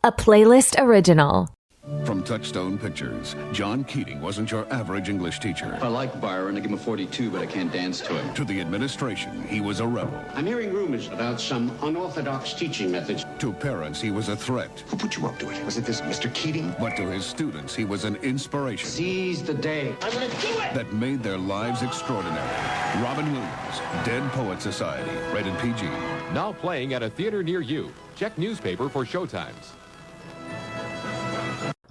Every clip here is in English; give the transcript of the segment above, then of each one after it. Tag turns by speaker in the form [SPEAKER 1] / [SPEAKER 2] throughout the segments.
[SPEAKER 1] a Playlist original.
[SPEAKER 2] From Touchstone Pictures, John Keating wasn't your average English teacher.
[SPEAKER 3] I like Byron. I give him a 42, but I can't dance to him.
[SPEAKER 2] To the administration, he was a rebel.
[SPEAKER 4] I'm hearing rumors about some unorthodox teaching methods.
[SPEAKER 2] To parents, he was a threat.
[SPEAKER 5] Who put you up to it? Was it this Mr. Keating?
[SPEAKER 2] But to his students, he was an inspiration.
[SPEAKER 4] Seize the day. I'm gonna do it!
[SPEAKER 2] That made their lives extraordinary. Robin Williams, Dead Poet Society, rated PG.
[SPEAKER 6] Now playing at a theater near you. Check newspaper for showtimes.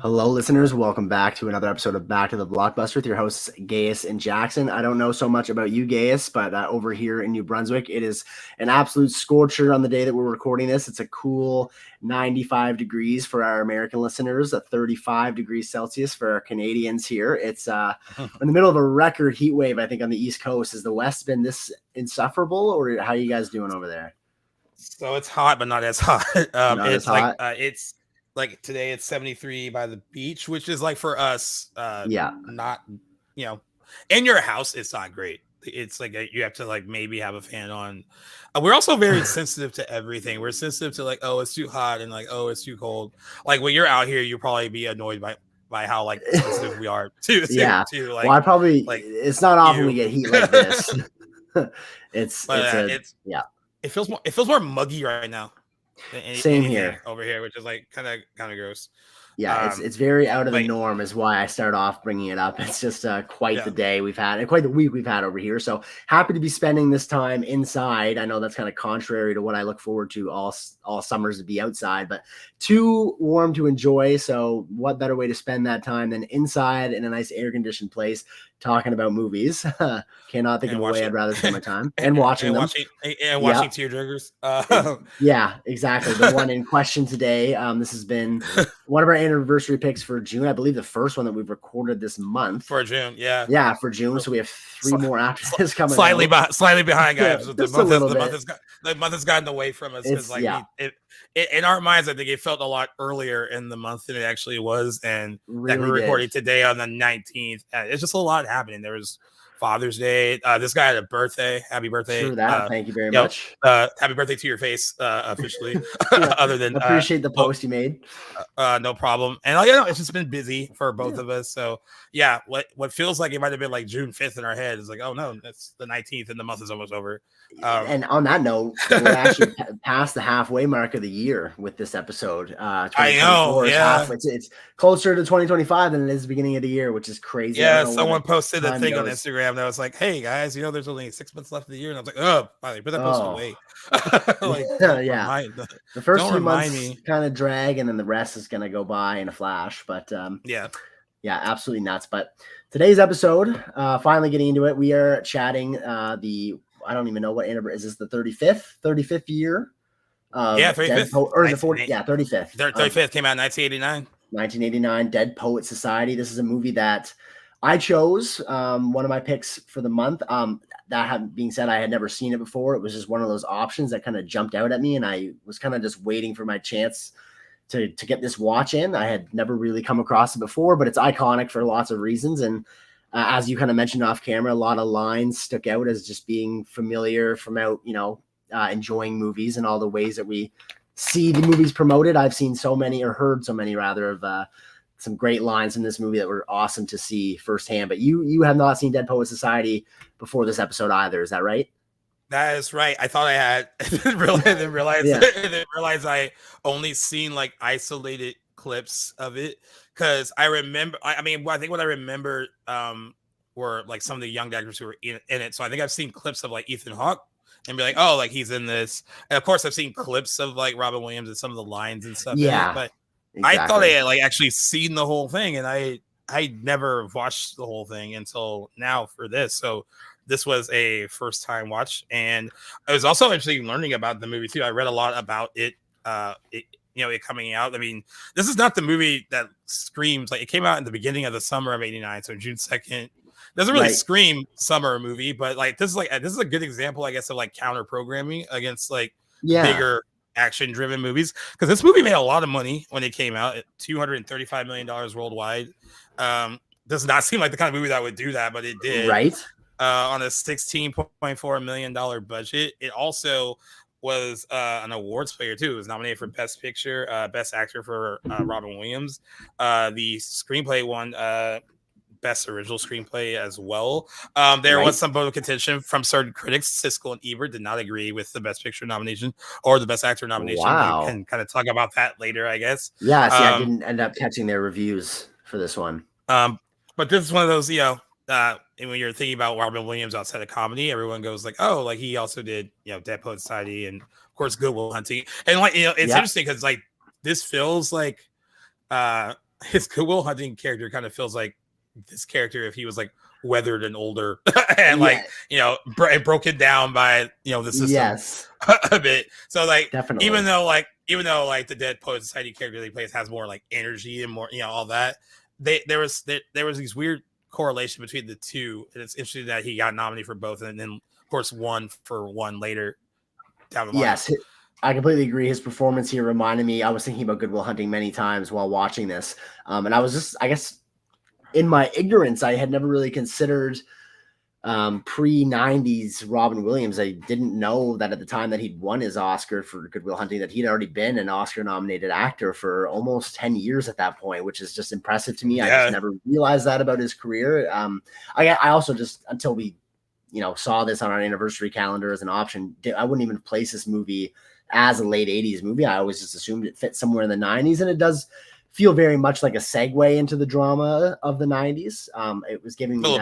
[SPEAKER 7] Hello, listeners. Welcome back to another episode of Back to the Blockbuster with your hosts, Gaius and Jackson. I don't know so much about you, Gaius, but over here in New Brunswick, it is an absolute scorcher on the day that we're recording this. It's a cool 95 degrees for our American listeners, a 35 degrees Celsius for our Canadians here. It's in the middle of a record heat wave, I think, on the East Coast. Has the West been this insufferable, or how are you guys doing over there?
[SPEAKER 8] So it's hot, but not as hot.
[SPEAKER 7] It's hot.
[SPEAKER 8] It's like today it's 73 by the beach, which is like for us, not, in your house, it's not great. It's like you have to like maybe have a fan on. We're also very sensitive to everything. We're sensitive to like, oh, it's too hot and like, oh, it's too cold. Like when you're out here, you'll probably be annoyed by how like sensitive we are to
[SPEAKER 7] yeah.
[SPEAKER 8] To, like,
[SPEAKER 7] well, I probably
[SPEAKER 8] like
[SPEAKER 7] it's not often we get heat like this. It
[SPEAKER 8] feels more muggy right now.
[SPEAKER 7] Same here
[SPEAKER 8] over here, which is like kind of gross.
[SPEAKER 7] Yeah, it's very out of the norm is why I start off bringing it up. It's just quite the day we've had and quite the week we've had over here. So happy to be spending this time inside. I know that's kind of contrary to what I look forward to all summers, to be outside, but too warm to enjoy. So what better way to spend that time than inside in a nice air conditioned place talking about movies? Cannot think of a way I'd rather spend my time and watching them.
[SPEAKER 8] Watching tearjerkers.
[SPEAKER 7] Yeah, exactly. The one in question today. This has been one of our anniversary picks for June. I believe the first one that we've recorded this month.
[SPEAKER 8] For June, yeah.
[SPEAKER 7] Yeah, for June. So we have three more after this coming.
[SPEAKER 8] Slightly behind, guys.
[SPEAKER 7] Yeah,
[SPEAKER 8] the month has gotten away from us. Because in our minds, I think it felt a lot earlier in the month than it actually was. And really we're recording today on the 19th. It's just a lot happening. There was Father's Day. This guy had a birthday. Happy birthday.
[SPEAKER 7] True that. Thank you very much.
[SPEAKER 8] Happy birthday to your face, officially. Other than
[SPEAKER 7] appreciate the post you made.
[SPEAKER 8] No problem. And it's just been busy for both of us. So yeah, what feels like it might have been like June 5th in our head is like, oh no, that's the 19th and the month is almost over.
[SPEAKER 7] And on that note, we're actually past the halfway mark of the year with this episode.
[SPEAKER 8] I know. Yeah.
[SPEAKER 7] It's closer to 2025 than it is the beginning of the year, which is crazy.
[SPEAKER 8] Yeah. Someone posted a thing on Instagram that was like, hey guys, there's only 6 months left of the year. And I was like, oh, finally put that post away.
[SPEAKER 7] Yeah. The first 2 months kind of drag and then the rest is going to go by in a flash. But yeah, absolutely nuts. But today's episode, finally getting into it, we are chatting I don't even know what anniversary is this, the 35th year?
[SPEAKER 8] 35th.
[SPEAKER 7] Or the 40th, 35th.
[SPEAKER 8] 35th came out in
[SPEAKER 7] 1989, Dead Poet Society. This is a movie that I chose, one of my picks for the month. That being said, I had never seen it before. It was just one of those options that kind of jumped out at me, and I was kind of just waiting for my chance to get this watch in. I had never really come across it before, but it's iconic for lots of reasons. And as you kind of mentioned off camera, a lot of lines stuck out as just being familiar from out, enjoying movies and all the ways that we see the movies promoted. I've seen so many, or heard so many rather, of some great lines in this movie that were awesome to see firsthand. But you have not seen Dead Poet Society before this episode either. Is that right?
[SPEAKER 8] That is right. I thought I had. I didn't realize I only seen like isolated clips of it, because I remember. I think what I remember were like some of the young actors who were in it. So I think I've seen clips of like Ethan Hawke and be like, oh, like he's in this. And of course, I've seen clips of like Robin Williams and some of the lines and stuff.
[SPEAKER 7] Yeah,
[SPEAKER 8] but
[SPEAKER 7] exactly.
[SPEAKER 8] I thought I had like actually seen the whole thing, and I never watched the whole thing until now for this. So this was a first time watch, and I was also actually learning about the movie too. I read a lot about it. It coming out. I mean, this is not the movie that screams like it came out in the beginning of the summer of '89, so June 2nd. Doesn't really scream summer movie, but like this is a good example, I guess, of like counter programming against like bigger action driven movies, because this movie made a lot of money when it came out at $235 million worldwide. Does not seem like the kind of movie that would do that, but it did.
[SPEAKER 7] Right.
[SPEAKER 8] On a $16.4 million budget. It also was an awards player too. It was nominated for Best Picture, Best Actor for Robin Williams. The screenplay won Best Original Screenplay as well. There was some bone of contention from certain critics. Siskel and Ebert did not agree with the Best Picture nomination or the Best Actor nomination.
[SPEAKER 7] Wow.
[SPEAKER 8] We can kind of talk about that later, I guess.
[SPEAKER 7] Yeah, see, I didn't end up catching their reviews for this one.
[SPEAKER 8] But this is one of those, and when you're thinking about Robin Williams outside of comedy, everyone goes like, oh, like he also did, Dead Poets Society and of course Good Will Hunting. And like, it's interesting because like this feels like his Good Will Hunting character kind of feels like this character if he was like weathered and older and like broken down by the system a bit. So like
[SPEAKER 7] definitely,
[SPEAKER 8] even though like the Dead Poets Society character he plays has more like energy and more all that, there was these weird correlation between the two, and it's interesting that he got nominated for both and then of course won for one later down the line. Yes,
[SPEAKER 7] I completely agree. His performance here reminded me, I was thinking about Good Will Hunting many times while watching this, and I was just, I guess in my ignorance, I had never really considered pre-90s Robin Williams. I didn't know that at the time that he'd won his Oscar for Good Will Hunting that he'd already been an Oscar-nominated actor for almost 10 years at that point, which is just impressive to me. Yeah. I just never realized that about his career. I also just, until we saw this on our anniversary calendar as an option, I wouldn't even place this movie as a late 80s movie. I always just assumed it fit somewhere in the 90s, and it does feel very much like a segue into the drama of the 90s. It was giving me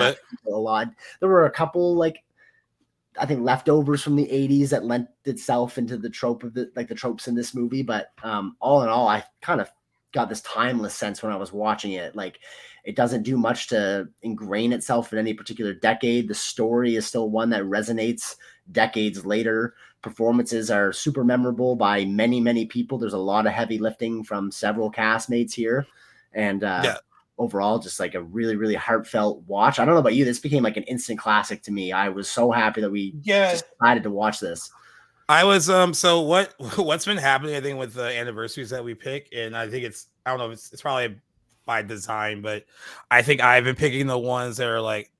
[SPEAKER 7] a lot. There were a couple, I think, leftovers from the 80s that lent itself into the trope of the tropes in this movie. But all in all, I kind of got this timeless sense when I was watching it. Like, it doesn't do much to ingrain itself in any particular decade. The story is still one that resonates decades later. Performances are super memorable by many, many people. There's a lot of heavy lifting from several castmates here. And overall, just like a really, really heartfelt watch. I don't know about you. This became like an instant classic to me. I was so happy that we just decided to watch this.
[SPEAKER 8] I was so what's been happening, I think, with the anniversaries that we pick, and I think it's probably by design, but I think I've been picking the ones that are like,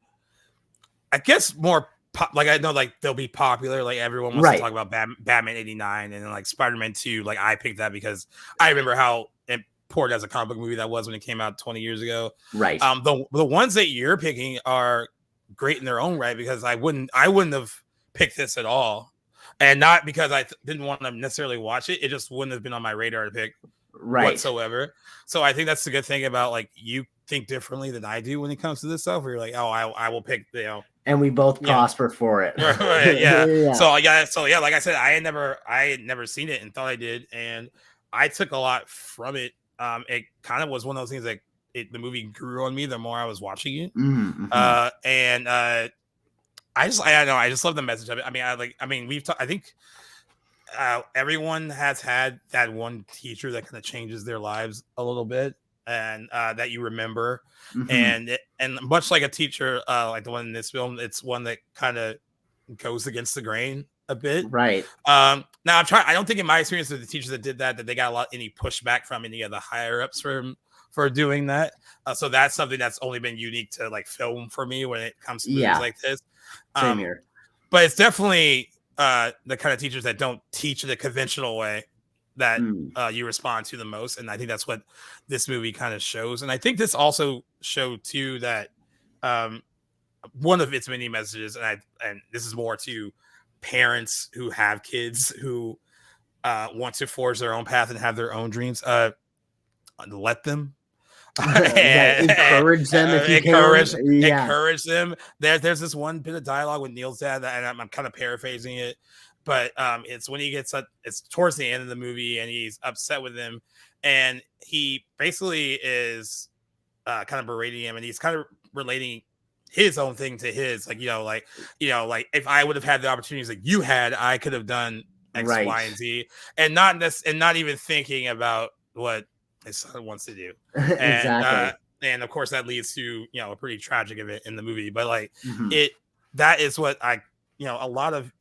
[SPEAKER 8] I guess more like, I know like they'll be popular, like everyone wants to talk about Batman 89 and then like Spider-Man 2. Like I picked that because I remember how important as a comic book movie that was when it came out 20 years ago.
[SPEAKER 7] Right.
[SPEAKER 8] The ones that you're picking are great in their own right, because I wouldn't have picked this at all, and not because I didn't want to necessarily watch it. It just wouldn't have been on my radar to pick whatsoever. So I think that's the good thing about like you think differently than I do when it comes to this stuff, where you're like, oh, I will pick,
[SPEAKER 7] and we both prosper for it.
[SPEAKER 8] Right, yeah. So like I said, I had never seen it and thought I did, and I took a lot from it. It kind of was one of those things like the movie grew on me the more I was watching it.
[SPEAKER 7] Mm-hmm.
[SPEAKER 8] I just love the message of it. I think everyone has had that one teacher that kind of changes their lives a little bit, and that you remember. Mm-hmm. And much like a teacher, like the one in this film, it's one that kind of goes against the grain a bit.
[SPEAKER 7] Right.
[SPEAKER 8] Now I don't think in my experience with the teachers that did that they got any pushback from any of the higher ups for doing that. So that's something that's only been unique to like film for me when it comes to movies like this.
[SPEAKER 7] Same here.
[SPEAKER 8] But it's definitely the kind of teachers that don't teach the conventional way that you respond to the most. And I think that's what this movie kind of shows. And I think this also showed too that one of its many messages, and this is more to parents who have kids who want to forge their own path and have their own dreams, let them.
[SPEAKER 7] Encourage them if you can.
[SPEAKER 8] Encourage them. There's this one bit of dialogue with Neil's dad, and I'm kind of paraphrasing it, but it's when he gets it's towards the end of the movie, and he's upset with him, and he basically is kind of berating him, and he's kind of relating his own thing to his, like if I would have had the opportunities that you had, I could have done X, Y, and Z, and not even thinking about what his son wants to do.
[SPEAKER 7] Exactly.
[SPEAKER 8] And of course that leads to a pretty tragic event in the movie, but like that is what a lot of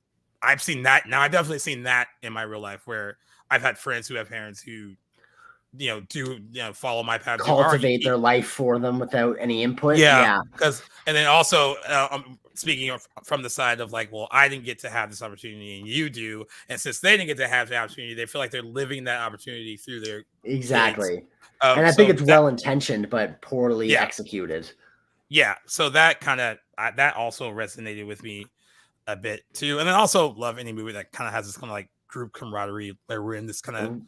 [SPEAKER 8] I've seen that now. I've definitely seen that in my real life, where I've had friends who have parents who follow my path,
[SPEAKER 7] cultivate their life for them without any input.
[SPEAKER 8] Because and then also speaking from the side of like, well, I didn't get to have this opportunity and you do. And since they didn't get to have the opportunity, they feel like they're living that opportunity through their
[SPEAKER 7] exactly.
[SPEAKER 8] kids.
[SPEAKER 7] And I think it's well intentioned, but poorly executed.
[SPEAKER 8] Yeah. So that kind of, that also resonated with me a bit too. And I also love any movie that kind of has this kind of like group camaraderie where we're in this kind of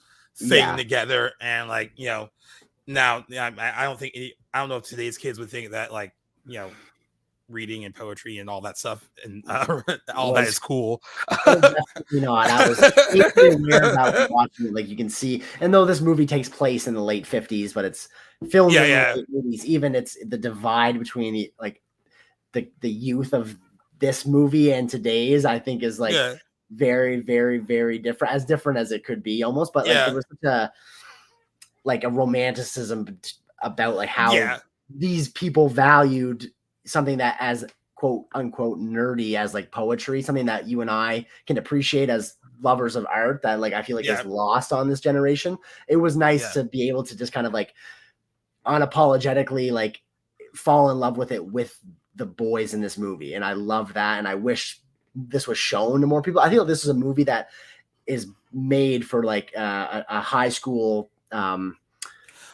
[SPEAKER 8] thing together. And like, you know, now I don't know if today's kids would think that like, you know, reading and poetry and all that stuff and all that is cool.
[SPEAKER 7] Definitely not. I was aware about watching it. Like you can see, and though this movie takes place in the late 50s, but it's filmed in the late 80s. Even it's the divide between the youth of this movie and today's, I think, is like very, very, very different as it could be almost. But like there was such a romanticism about like how these people valued something that as quote unquote nerdy as like poetry, something that you and I can appreciate as lovers of art that like I feel like is lost on this generation. It was nice to be able to just kind of like unapologetically like fall in love with it with the boys in this movie. And I love that. And I wish this was shown to more people. I feel like this is a movie that is made for like a high school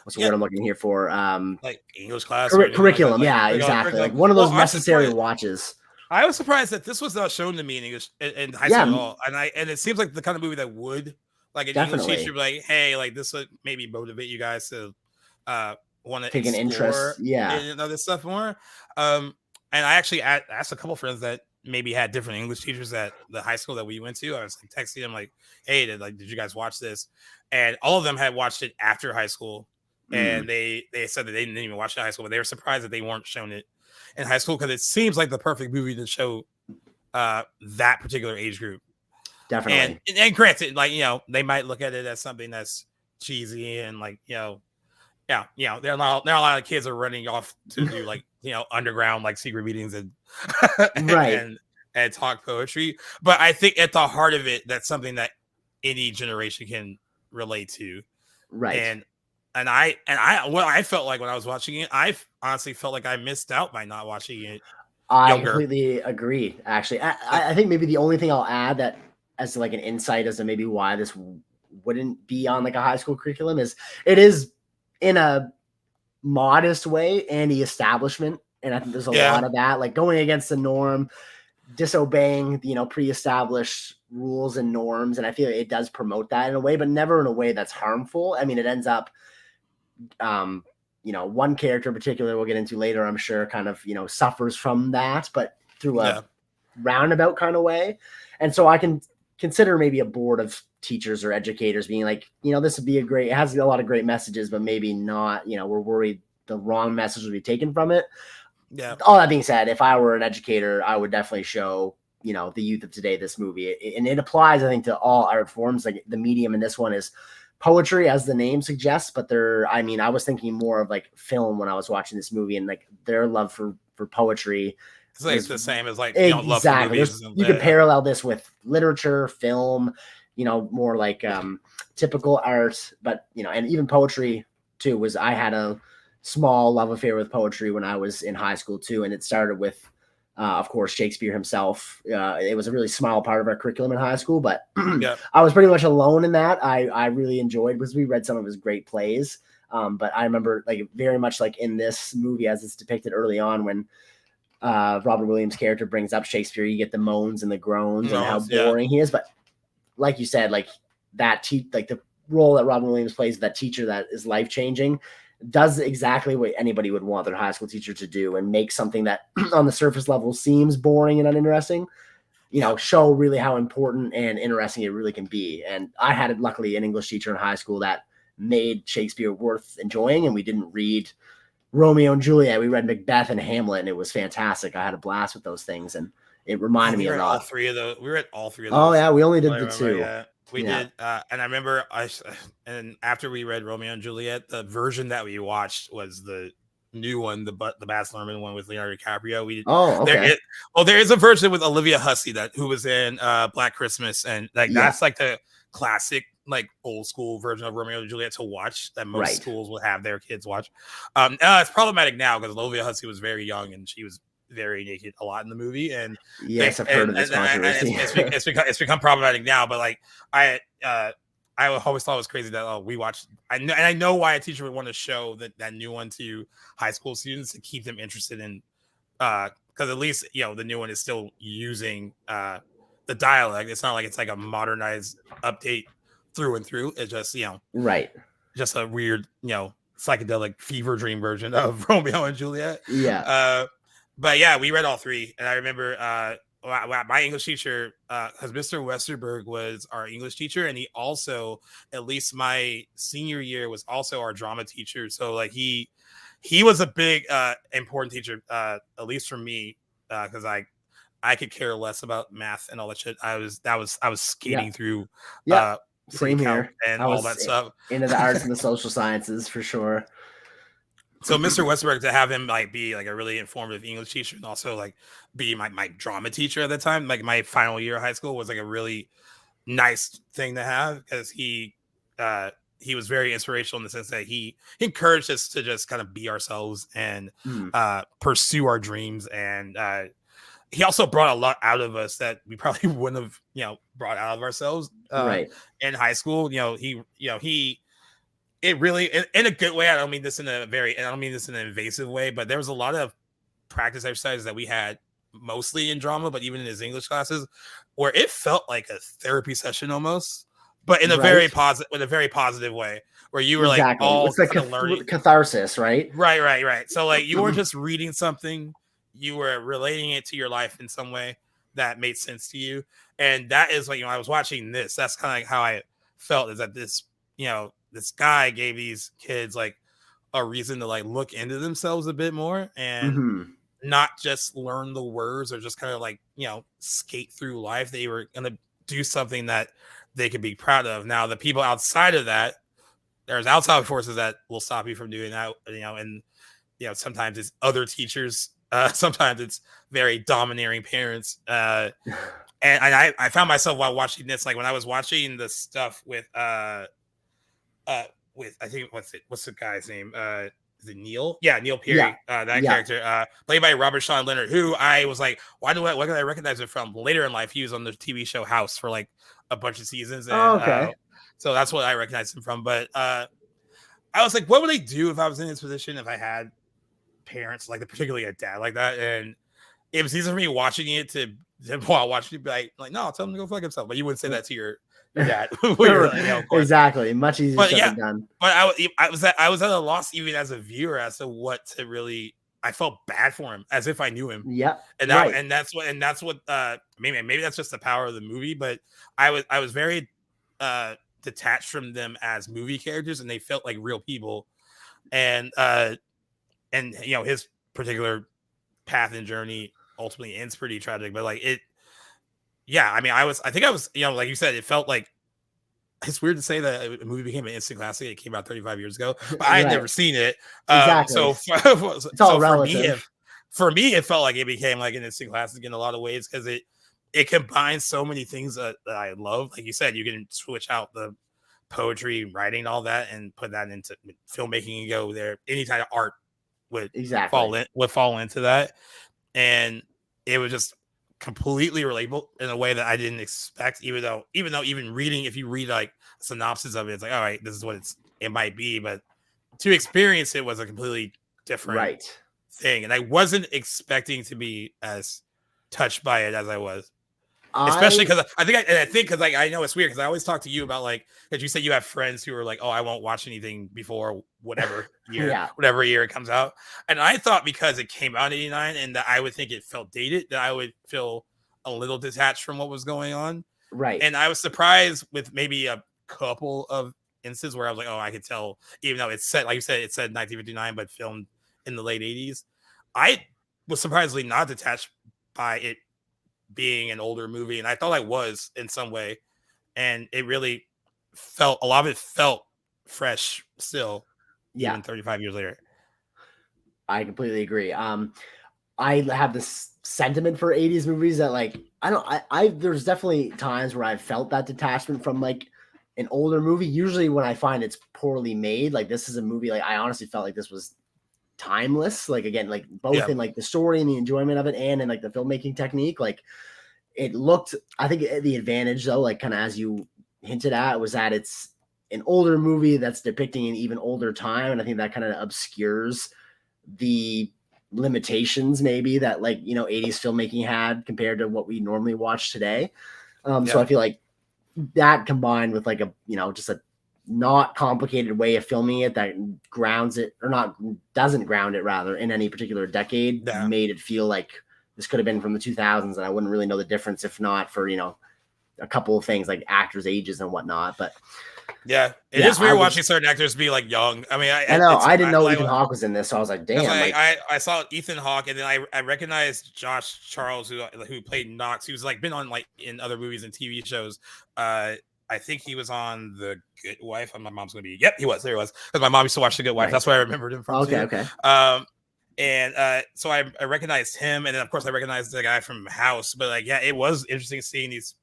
[SPEAKER 7] what's the word I'm looking here for?
[SPEAKER 8] Like English class
[SPEAKER 7] curriculum. Exactly. Like one of those necessary watches.
[SPEAKER 8] I was surprised that this was not shown to me in English in high school at all. And it seems like the kind of movie that would, like an English teacher be like, hey, like this would maybe motivate you guys to want to
[SPEAKER 7] take an interest
[SPEAKER 8] in other stuff more. And I actually asked a couple friends that maybe had different English teachers at the high school that we went to. I was like texting them like, hey, did you guys watch this? And all of them had watched it after high school. And they said that they didn't even watch it in high school, but they were surprised that they weren't shown it in high school because it seems like the perfect movie to show that particular age group.
[SPEAKER 7] Definitely.
[SPEAKER 8] And granted, like, you know, they might look at it as something that's cheesy and like, you know, there are a lot of kids are running off to do like, you know, underground like secret meetings and and talk poetry. But I think at the heart of it, that's something that any generation can relate to.
[SPEAKER 7] Right.
[SPEAKER 8] And what I felt like when I was watching it, I honestly felt like I missed out by not watching it.
[SPEAKER 7] I completely agree. Actually, I think maybe the only thing I'll add that as like an insight as to maybe why this wouldn't be on like a high school curriculum is it is in a modest way anti-establishment, and I think there's a lot of that, like going against the norm, disobeying pre-established rules and norms, and I feel like it does promote that in a way, but never in a way that's harmful. I mean, it ends up one character in particular we'll get into later, I'm sure, kind of suffers from that, but through a roundabout kind of way. And so I can consider maybe a board of teachers or educators being like, this would be it has a lot of great messages, but maybe not, we're worried the wrong message would be taken from it.
[SPEAKER 8] Yeah.
[SPEAKER 7] All that being said, if I were an educator, I would definitely show the youth of today this movie, and it applies, I think, to all art forms. Like the medium in this one is poetry, as the name suggests, but I was thinking more of like film when I was watching this movie, and like their love for poetry.
[SPEAKER 8] It's like the same as like
[SPEAKER 7] exactly.
[SPEAKER 8] Love for movies.
[SPEAKER 7] You could parallel this with literature, film, more like typical art, but and even poetry too. I had a small love affair with poetry when I was in high school too, and it started with of course Shakespeare himself. It was a really small part of our curriculum in high school, but I was pretty much alone in that. I really enjoyed because we read some of his great plays, but I remember like very much like in this movie as it's depicted early on when Robert Williams' character brings up Shakespeare, you get the moans and the groans and how boring he is. But like you said, like that like the role that Robin Williams plays, that teacher that is life changing, does exactly what anybody would want their high school teacher to do, and make something that on the surface level seems boring and uninteresting, show really how important and interesting it really can be. And I had luckily an English teacher in high school that made Shakespeare worth enjoying, and we didn't read Romeo and Juliet. We read Macbeth and Hamlet, and it was fantastic. I had a blast with those things, and it reminded me a lot.
[SPEAKER 8] All three of those. We read all three of
[SPEAKER 7] those. Oh yeah, we only did
[SPEAKER 8] the
[SPEAKER 7] two.
[SPEAKER 8] Yeah. We did, and I remember and after we read Romeo and Juliet, the version that we watched was the new one, the Baz Luhrmann one with Leonardo DiCaprio. We did.
[SPEAKER 7] Oh, okay.
[SPEAKER 8] There is a version with Olivia Hussey who was in Black Christmas, and that's like the classic, like old school version of Romeo and Juliet to watch that most schools will have their kids watch. It's problematic now because Olivia Hussey was very young and she was very naked a lot in the movie, and
[SPEAKER 7] yes, I've heard of this controversy.
[SPEAKER 8] It's become problematic now. But like I always thought it was crazy that we watched. I know why a teacher would want to show that new one to high school students to keep them interested in, because at least the new one is still using the dialect. It's not like it's like a modernized update through and through. It's just
[SPEAKER 7] right,
[SPEAKER 8] just a weird psychedelic fever dream version of Romeo and Juliet.
[SPEAKER 7] Yeah.
[SPEAKER 8] But yeah, we read all three, and I remember my English teacher, because Mr. Westerberg was our English teacher, and he also, at least my senior year, was also our drama teacher. So like he was a big important teacher, at least for me, because I could care less about math and all that shit. I was skating through.
[SPEAKER 7] Same here,
[SPEAKER 8] and all that stuff
[SPEAKER 7] into the arts and the social sciences for sure.
[SPEAKER 8] So Mr. Westerberg, to have him like be like a really informative English teacher and also like be my drama teacher at the time, like my final year of high school, was like a really nice thing to have, because he was very inspirational in the sense that he encouraged us to just kind of be ourselves and pursue our dreams, and he also brought a lot out of us that we probably wouldn't have brought out of ourselves
[SPEAKER 7] right
[SPEAKER 8] in high school. It really, in a good way. I don't mean this in an invasive way, but there was a lot of practice exercises that we had, mostly in drama, but even in his English classes, where it felt like a therapy session almost, but in a very positive way, where you were like all
[SPEAKER 7] it's like
[SPEAKER 8] learning
[SPEAKER 7] catharsis, right?
[SPEAKER 8] Right. So like you were just reading something, you were relating it to your life in some way that made sense to you, and that is like I was watching this. That's kind of like how I felt, is that this guy gave these kids like a reason to like look into themselves a bit more and not just learn the words or just kind of like, skate through life. They were going to do something that they could be proud of. Now, the people outside of that, there's outside forces that will stop you from doing that, and, sometimes it's other teachers. Sometimes it's very domineering parents. And I found myself while watching this, like when I was watching the stuff with I think what's the guy's name? Is it Neil? Yeah, Neil Peary. Character, played by Robert Sean Leonard, who I was like, what can I recognize it from? Later in life, he was on the TV show House for like a bunch of seasons. And, so that's what I recognized him from. But I was like, what would I do if I was in this position, if I had parents, like particularly a dad like that? And it was easy for me watching it to while watching it, be like, no, tell him to go fuck himself. But you wouldn't say that to your dad.
[SPEAKER 7] Exactly, much easier said than done.
[SPEAKER 8] But I was at a loss even as a viewer as to what to really. I felt bad for him, as if I knew him.
[SPEAKER 7] Yeah,
[SPEAKER 8] and that's what maybe that's just the power of the movie. But I was very detached from them as movie characters, and they felt like real people. And his particular path and journey ultimately ends pretty tragic. But like it. Yeah, I mean, I think I was, like you said, it felt like, it's weird to say that a movie became an instant classic. It came out 35 years ago, but I had never seen it.
[SPEAKER 7] Exactly.
[SPEAKER 8] So
[SPEAKER 7] it's all relative.
[SPEAKER 8] For me, it felt like it became like an instant classic in a lot of ways, because it combines so many things that I love. Like you said, you can switch out the poetry, writing, all that, and put that into filmmaking and go there. Any kind of art would fall into that, and it was just completely relatable in a way that I didn't expect, even though reading, if you read like a synopsis of it, it's like, all right, this is what it might be, but to experience it was a completely different thing, and I wasn't expecting to be as touched by it as I was. Especially because I think because like I know it's weird, because I always talk to you about, like, because you said you have friends who are like, oh, I won't watch anything before whatever year, whatever year it comes out. And I thought because it came out in '89 and that I would think it felt dated, that I would feel a little detached from what was going on.
[SPEAKER 7] Right.
[SPEAKER 8] And I was surprised with maybe a couple of instances where I was like, oh, I could tell, even though it's set, like you said, it said 1959, but filmed in the late '80s. I was surprisingly not detached by it being an older movie, and I thought I was in some way, and it really felt, a lot of it felt fresh still, even 35 years later.
[SPEAKER 7] I completely agree. I have this sentiment for 80s movies that, like, there's definitely times where I've felt that detachment from like an older movie. Usually when I find it's poorly made, like this is a movie, like I honestly felt like this was timeless. Like again, like both in like the story and the enjoyment of it, and in like the filmmaking technique. Like it looked. I think the advantage though, like kind of as you hinted at, was that it's an older movie that's depicting an even older time, and I think that kind of obscures the limitations maybe that like 80s filmmaking had compared to what we normally watch today. So I feel like that combined with like a just a not complicated way of filming it that grounds it or not doesn't ground it rather in any particular decade made it feel like this could have been from the 2000s, and I wouldn't really know the difference if not for a couple of things like actors' ages and whatnot. But
[SPEAKER 8] it is weird watching certain actors be like young. I mean, I
[SPEAKER 7] know I didn't know Ethan Hawke was in this, so I was like, damn.
[SPEAKER 8] I saw Ethan Hawke, and then I recognized Josh Charles, who played Knox. He was like been on like in other movies and TV shows. I think he was on The Good Wife. My mom's gonna be. Yep, he was. There he was. Because my mom used to watch The Good Wife. Right. That's why I remembered him from.
[SPEAKER 7] Okay.
[SPEAKER 8] So I recognized him, and then of course I recognized the guy from House. But like, it was interesting seeing these.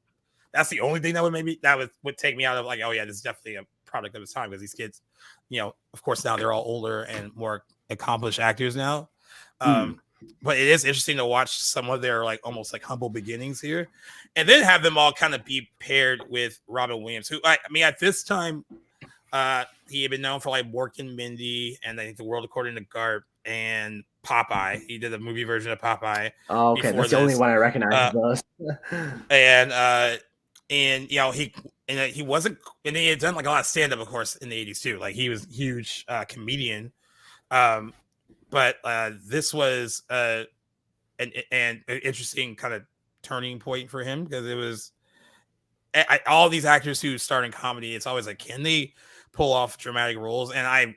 [SPEAKER 8] That's the only thing that would take me out of like, oh yeah, this is definitely a product of its time, because these kids, of course now they're all older and more accomplished actors now. But it is interesting to watch some of their like almost like humble beginnings here, and then have them all kind of be paired with Robin Williams, who I mean at this time he had been known for like Mork and Mindy, and I think The World According to Garp and Popeye. He did a movie version of Popeye.
[SPEAKER 7] Oh, okay, that's the only one I recognize. Those.
[SPEAKER 8] And he wasn't, and he had done like a lot of stand up, of course, in the 80s too. Like he was a huge comedian. But this was an interesting kind of turning point for him, because it was all these actors who start in comedy. It's always like, can they pull off dramatic roles? And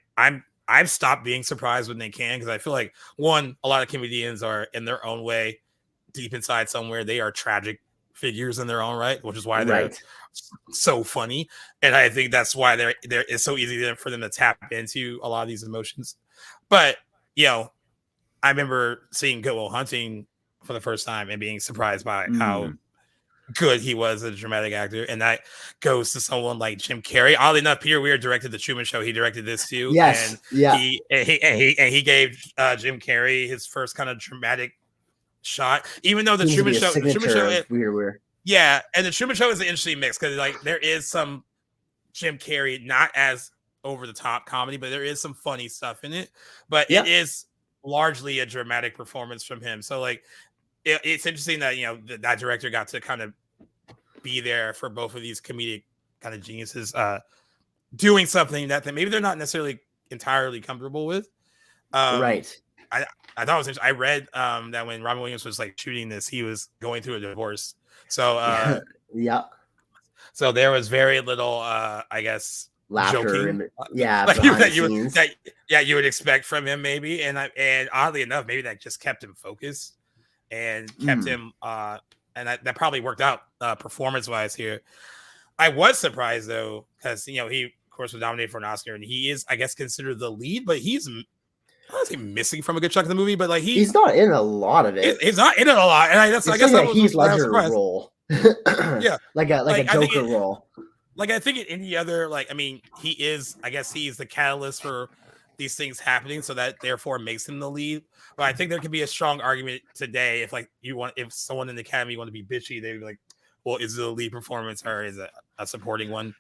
[SPEAKER 8] I've stopped being surprised when they can, because I feel like a lot of comedians are in their own way, deep inside somewhere, they are tragic figures in their own right, which is why they're so funny. And I think that's why it's so easy for them to tap into a lot of these emotions. But I remember seeing Good Will Hunting for the first time and being surprised by how good he was as a dramatic actor, and that goes to someone like Jim Carrey. Oddly enough, Peter Weir directed The Truman Show. He directed this too.
[SPEAKER 7] Yes,
[SPEAKER 8] and he gave Jim Carrey his first kind of dramatic shot, even though the Truman Show
[SPEAKER 7] Weird.
[SPEAKER 8] Yeah, and the Truman Show is an interesting mix, because like there is some Jim Carrey, not as over the top comedy, but there is some funny stuff in it. But it is largely a dramatic performance from him. So like it's interesting that that director got to kind of be there for both of these comedic kind of geniuses doing something that maybe they're not necessarily entirely comfortable with.
[SPEAKER 7] Right.
[SPEAKER 8] I thought it was interesting. I read that when Robin Williams was like shooting this, he was going through a divorce. So so there was very little I guess
[SPEAKER 7] laughter
[SPEAKER 8] joking.
[SPEAKER 7] Like
[SPEAKER 8] you would expect from him maybe, and oddly enough, maybe that just kept him focused and kept him and that probably worked out performance wise here. I was surprised though, because he of course was nominated for an Oscar, and he is, I guess, considered the lead, but he's missing from a good chunk of the movie, but like he's
[SPEAKER 7] not in a lot of it.
[SPEAKER 8] He's not in it a lot, and I guess that was
[SPEAKER 7] Heath Ledger role. like a Joker role.
[SPEAKER 8] Like I think in any other, like, I mean, he is, I guess he's the catalyst for these things happening, so that therefore makes him the lead. But I think there could be a strong argument today if someone in the Academy want to be bitchy, they'd be like, well, is it a lead performance or is it a supporting one?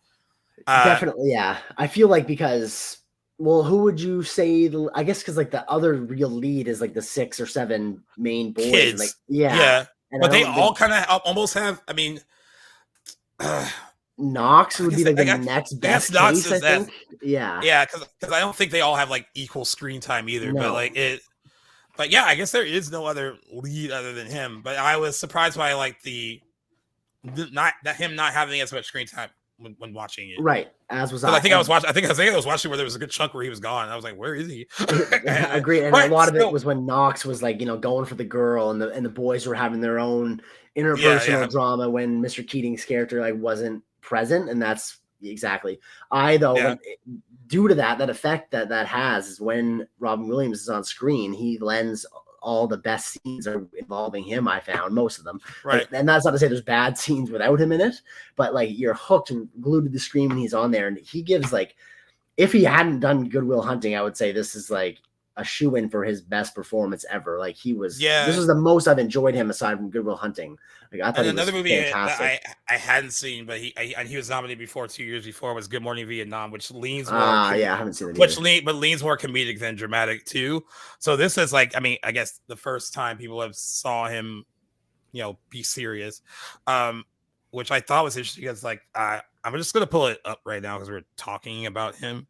[SPEAKER 7] Definitely, yeah. I feel like because, well, who would you say? I guess because like the other real lead is like the 6 or 7 main boys.
[SPEAKER 8] Kids.
[SPEAKER 7] Like, yeah.
[SPEAKER 8] But they all kind of almost have. I mean,
[SPEAKER 7] Knox would be like the next best case, I think.
[SPEAKER 8] Yeah, because I don't think they all have like equal screen time either. No. But like it. But yeah, I guess there is no other lead other than him. But I was surprised by like him not having as much screen time when watching it.
[SPEAKER 7] Right. As was I.
[SPEAKER 8] I think I was watching where there was a good chunk where he was gone. I was like, where is he?
[SPEAKER 7] Agreed. And a lot of it was when Knox was like, going for the girl, and the boys were having their own interpersonal drama when Mr. Keating's character like wasn't present. And that's exactly. Due to that effect that has is when Robin Williams is on screen, he lends all the best scenes are involving him. I found most of them,
[SPEAKER 8] right?
[SPEAKER 7] And that's not to say there's bad scenes without him in it, but like you're hooked and glued to the screen when he's on there, and he gives like, if he hadn't done Good Will Hunting, I would say this is like a shoe-in for his best performance ever. Like this
[SPEAKER 8] Yeah.
[SPEAKER 7] was the most I've enjoyed him aside from Good Will Hunting. Like I thought
[SPEAKER 8] And
[SPEAKER 7] he was
[SPEAKER 8] another movie
[SPEAKER 7] fantastic.
[SPEAKER 8] that I hadn't seen, but he was nominated before 2 years before was Good Morning Vietnam, which leans more
[SPEAKER 7] Yeah, I haven't seen it either.
[SPEAKER 8] leans more comedic than dramatic too. So this is like, I mean, I guess the first time people have saw him, be serious, which I thought was interesting because like I'm just gonna pull it up right now because we're talking about him.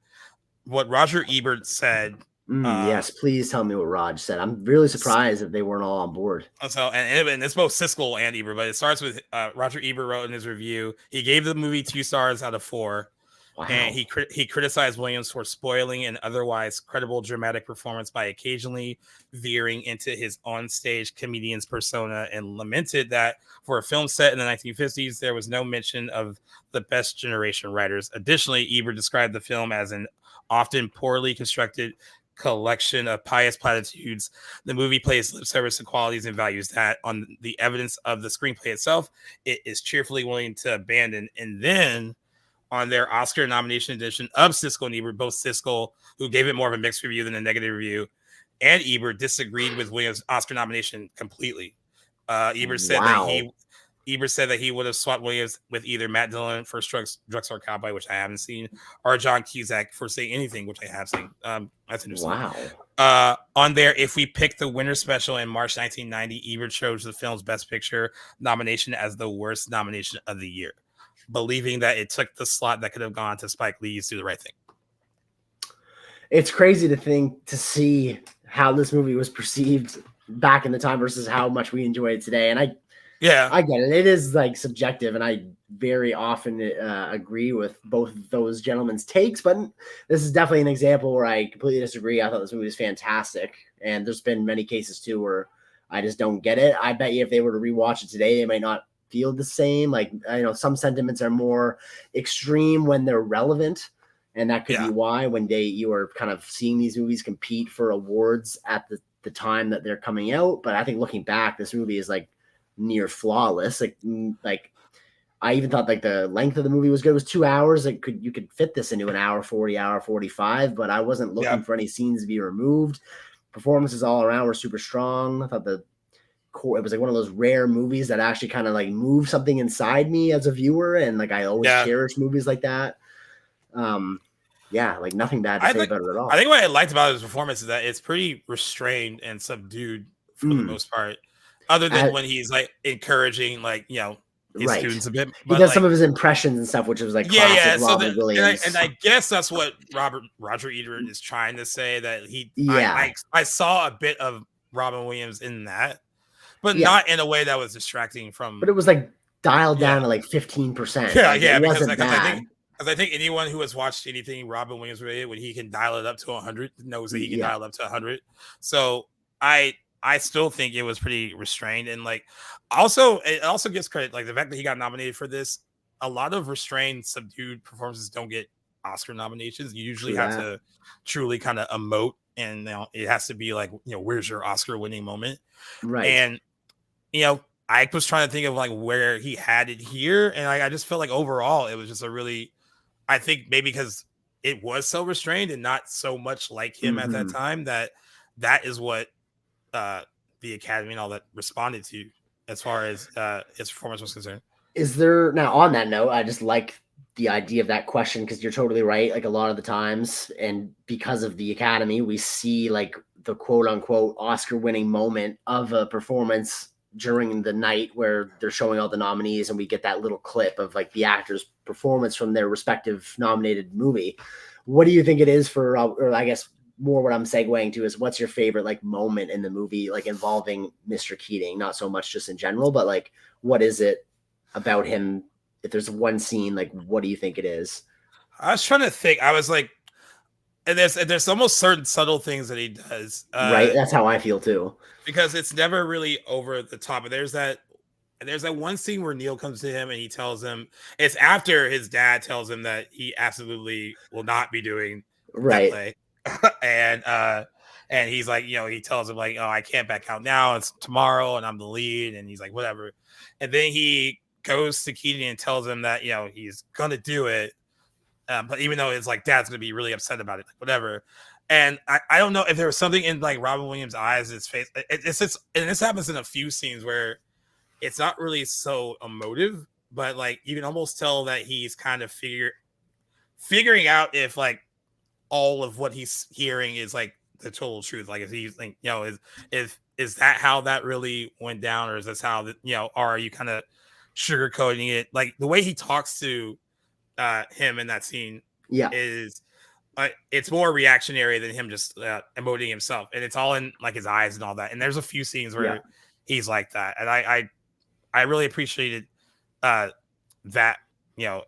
[SPEAKER 8] What Roger Ebert said.
[SPEAKER 7] Yes, please tell me what Raj said. I'm really surprised that they weren't all on board.
[SPEAKER 8] So, and it's both Siskel and Ebert, but it starts with Roger Ebert wrote in his review. He gave the movie 2 stars out of 4.
[SPEAKER 7] Wow.
[SPEAKER 8] And he criticized Williams for spoiling an otherwise credible dramatic performance by occasionally veering into his onstage comedian's persona, and lamented that for a film set in the 1950s, there was no mention of the best generation writers. Additionally, Ebert described the film as an often poorly constructed collection of pious platitudes. The movie plays lip service to qualities and values that, on the evidence of the screenplay itself, it is cheerfully willing to abandon. And then on their Oscar nomination edition of Siskel and Ebert, both Siskel, who gave it more of a mixed review than a negative review, and Ebert disagreed with Williams' Oscar nomination completely. Ebert said that he would have swapped Williams with either Matt Dillon for Drugstore Cowboy, which I haven't seen, or John Cusack for Say Anything, which I have seen. That's interesting.
[SPEAKER 7] Wow.
[SPEAKER 8] On there, if we pick the winter special in March 1990, Ebert chose the film's Best Picture nomination as the worst nomination of the year, believing that it took the slot that could have gone to Spike Lee's Do the Right Thing.
[SPEAKER 7] It's crazy to see how this movie was perceived back in the time versus how much we enjoy it today. And I get it. It is like subjective, and I very often agree with both of those gentlemen's takes, but this is definitely an example where I completely disagree. I thought this movie was fantastic, and there's been many cases too where I just don't get it. I bet you if they were to rewatch it today, they might not feel the same. Like, some sentiments are more extreme when they're relevant, and that could be why when you are kind of seeing these movies compete for awards at the time that they're coming out. But I think looking back, this movie is like near flawless. Like I even thought like the length of the movie was good. It was 2 hours. You could fit this into an hour 40, hour 45, but I wasn't looking for any scenes to be removed. Performances all around were super strong. I thought it was like one of those rare movies that actually kind of like moved something inside me as a viewer. And like, I always cherish movies like that. Like nothing bad to say about it at all.
[SPEAKER 8] I think what I liked about his performance is that it's pretty restrained and subdued for the most part, other than when he's like encouraging, like, his students a bit.
[SPEAKER 7] He does some of his impressions and stuff, which was like classic Robert Williams.
[SPEAKER 8] And I guess that's what Roger Ebert is trying to say, that I saw a bit of Robin Williams in that, but not in a way that was distracting from.
[SPEAKER 7] But it was like dialed down to like 15%.
[SPEAKER 8] Yeah,
[SPEAKER 7] it wasn't bad.
[SPEAKER 8] Because I think anyone who has watched anything Robin Williams related, when he can dial it up to 100, knows that he can dial it up to 100. So I still think it was pretty restrained, and like it also gives credit, like the fact that he got nominated for this. A lot of restrained, subdued performances don't get Oscar nominations. You usually have to truly kind of emote, and it has to be like, where's your Oscar winning moment,
[SPEAKER 7] right?
[SPEAKER 8] And I was trying to think of like where he had it here, and I just felt like overall it was just a really, I think maybe because it was so restrained and not so much like him at that time, that is what the Academy and all that responded to as far as his performance was concerned.
[SPEAKER 7] Is there, now on that note, I just like the idea of that question, because you're totally right. Like a lot of the times, and because of the Academy, we see like the quote unquote Oscar winning moment of a performance during the night where they're showing all the nominees, and we get that little clip of like the actor's performance from their respective nominated movie. What do you think it is for, or I guess more what I'm segueing to is, what's your favorite like moment in the movie, like involving Mr. Keating? Not so much just in general, but like, what is it about him? If there's one scene, like, what do you think it is?
[SPEAKER 8] I was trying to think. I was like, and there's almost certain subtle things that he does.
[SPEAKER 7] Right. That's how I feel too.
[SPEAKER 8] Because it's never really over the top. But there's that one scene where Neil comes to him and he tells him, it's after his dad tells him that he absolutely will not be doing that play. And he's like, he tells him like, oh, I can't back out now. It's tomorrow and I'm the lead. And he's like, whatever. And then he goes to Keating and tells him that, he's going to do it. But even though it's like, dad's going to be really upset about it, like, whatever. And I don't know if there was something in like Robin Williams' eyes, his face. It's and this happens in a few scenes where it's not really so emotive, but like you can almost tell that he's kind of figuring out if like all of what he's hearing is like the total truth. Like, if he's like, is that how that really went down, or is this how that, or are you kind of sugarcoating it? Like the way he talks to him in that scene, is it's more reactionary than him just emoting himself, and it's all in like his eyes and all that. And there's a few scenes where he's like that, and I really appreciated that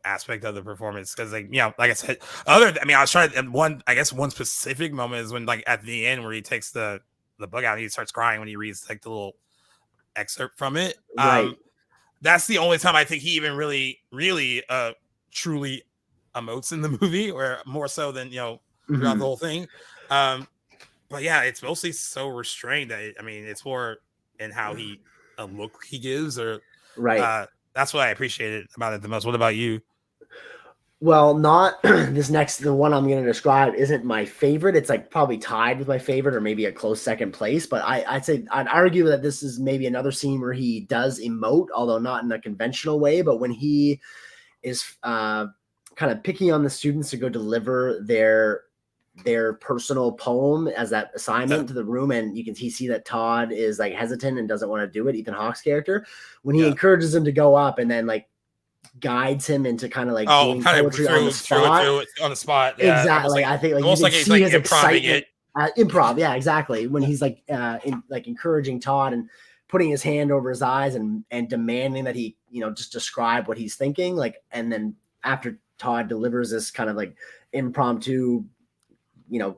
[SPEAKER 8] aspect of the performance, because like like I said, I was trying, and one specific moment is when like at the end where he takes the book out and he starts crying when he reads like the little excerpt from it.
[SPEAKER 7] Right.
[SPEAKER 8] That's the only time I think he even really truly emotes in the movie, or more so than throughout the whole thing. But yeah, it's mostly so restrained that it's more in how he a look he gives, or that's what I appreciated about it the most. What about you?
[SPEAKER 7] Well, not the one I'm going to describe isn't my favorite. It's like probably tied with my favorite, or maybe a close second place. But I'd argue that this is maybe another scene where he does emote, although not in a conventional way. But when he is kind of picking on the students to go deliver their personal poem as that assignment to the room, and you can see that Todd is like hesitant and doesn't want to do it. Ethan Hawke's character, when he encourages him to go up and then like guides him into kind of like doing poetry on the spot.
[SPEAKER 8] Yeah,
[SPEAKER 7] exactly. I think like
[SPEAKER 8] almost
[SPEAKER 7] you can
[SPEAKER 8] like
[SPEAKER 7] see his
[SPEAKER 8] improving
[SPEAKER 7] excitement. Improv, yeah, exactly. When he's like encouraging Todd and putting his hand over his eyes and demanding that he just describe what he's thinking, like, and then after Todd delivers this kind of like impromptu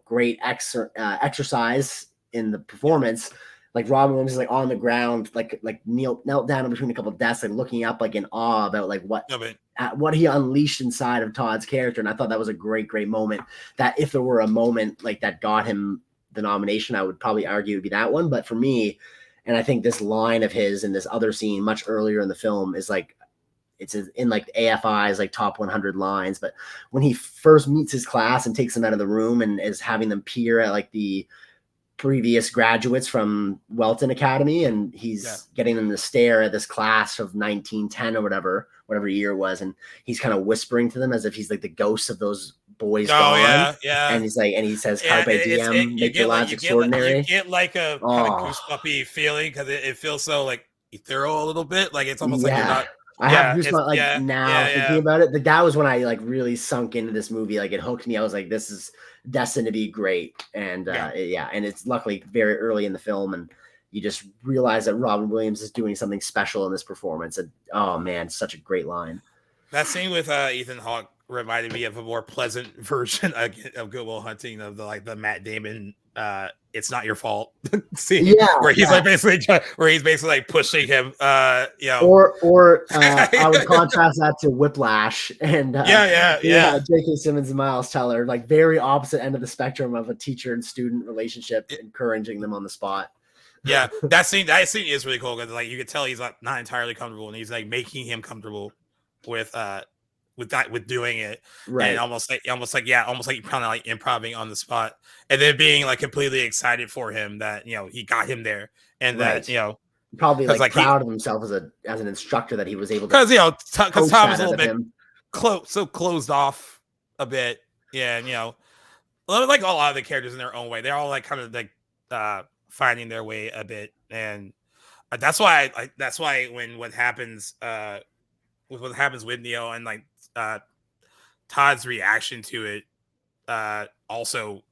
[SPEAKER 7] great exercise in the performance, like Robin Williams is like on the ground, like knelt down in between a couple of desks and looking up like in awe about like what he unleashed inside of Todd's character. And I thought that was a great moment, that if there were a moment like that got him the nomination, I would probably argue it would be that one. But for me, and I think this line of his in this other scene much earlier in the film is like, it's in like AFI's like top 100 lines. But when he first meets his class and takes them out of the room and is having them peer at like the previous graduates from Welton Academy, and he's getting them to stare at this class of 1910 or whatever year it was, and he's kind of whispering to them as if he's like the ghost of those boys gone. And he's like, and he says, "Carpe diem, make your lives extraordinary."
[SPEAKER 8] You get like a kind of goosebumpy feeling, because it feels so like ethereal a little bit. Like it's almost like you're not.
[SPEAKER 7] I have goosebumps thinking about it. That was when I like really sunk into this movie. Like it hooked me. I was like, this is destined to be great. And and it's luckily very early in the film, and you just realize that Robin Williams is doing something special in this performance. And oh man, such a great line.
[SPEAKER 8] That scene with Ethan Hawke reminded me of a more pleasant version of Good Will Hunting, of the Matt Damon "It's Not Your Fault" scene, where he's basically like pushing him,
[SPEAKER 7] Or I would contrast that to Whiplash and J.K. Simmons and Miles Teller, like very opposite end of the spectrum of a teacher and student relationship, encouraging them on the spot.
[SPEAKER 8] Yeah, that scene is really cool, because like you could tell he's not entirely comfortable, and he's like making him comfortable with doing it, right? And almost like you're kind of like improving on the spot, and then being like completely excited for him that he got him there, and that
[SPEAKER 7] probably like proud of himself as an instructor that he was able to,
[SPEAKER 8] because Tom is a little bit closed off a bit, and like a lot of the characters in their own way, they're all like kind of like finding their way a bit, and that's why when what happens with Neo and like Todd's reaction to it also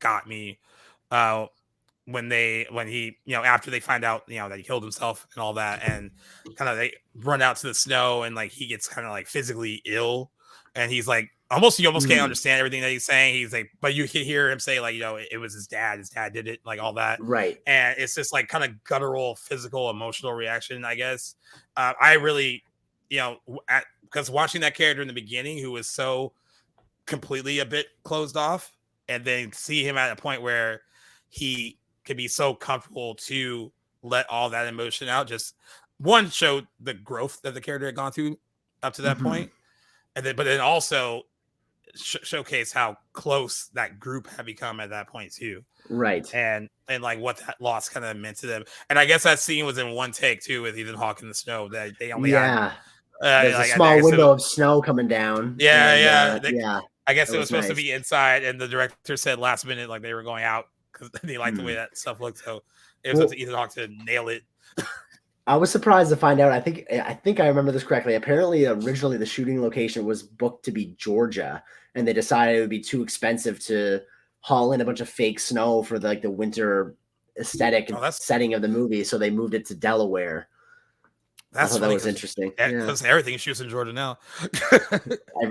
[SPEAKER 8] got me when he after they find out that he killed himself and all that, and kind of they run out to the snow, and like he gets kind of like physically ill, and he's like you almost can't understand everything that he's saying. He's like, but you can hear him say like it was his dad did it, like all that,
[SPEAKER 7] right? And
[SPEAKER 8] it's just like kind of guttural, physical, emotional reaction, I guess. I really because watching that character in the beginning, who was so completely a bit closed off, and then see him at a point where he can be so comfortable to let all that emotion out, just one showed the growth that the character had gone through up to that point, and then also showcase how close that group had become at that point too.
[SPEAKER 7] Right.
[SPEAKER 8] And like what that loss kind of meant to them. And I guess that scene was in one take too, with Ethan Hawke in the snow. That they only had
[SPEAKER 7] there's a small window of snow coming down.
[SPEAKER 8] Yeah,
[SPEAKER 7] and,
[SPEAKER 8] I guess it was supposed
[SPEAKER 7] nice.
[SPEAKER 8] to be inside, and the director said last minute like they were going out because they liked the way that stuff looked. So it was up to Ethan Hawke to nail it.
[SPEAKER 7] I was surprised to find out. I think I remember this correctly. Apparently, originally the shooting location was booked to be Georgia, and they decided it would be too expensive to haul in a bunch of fake snow for the winter aesthetic and setting of the movie. So they moved it to Delaware. I thought that was interesting.
[SPEAKER 8] Because everything shoots in Georgia now.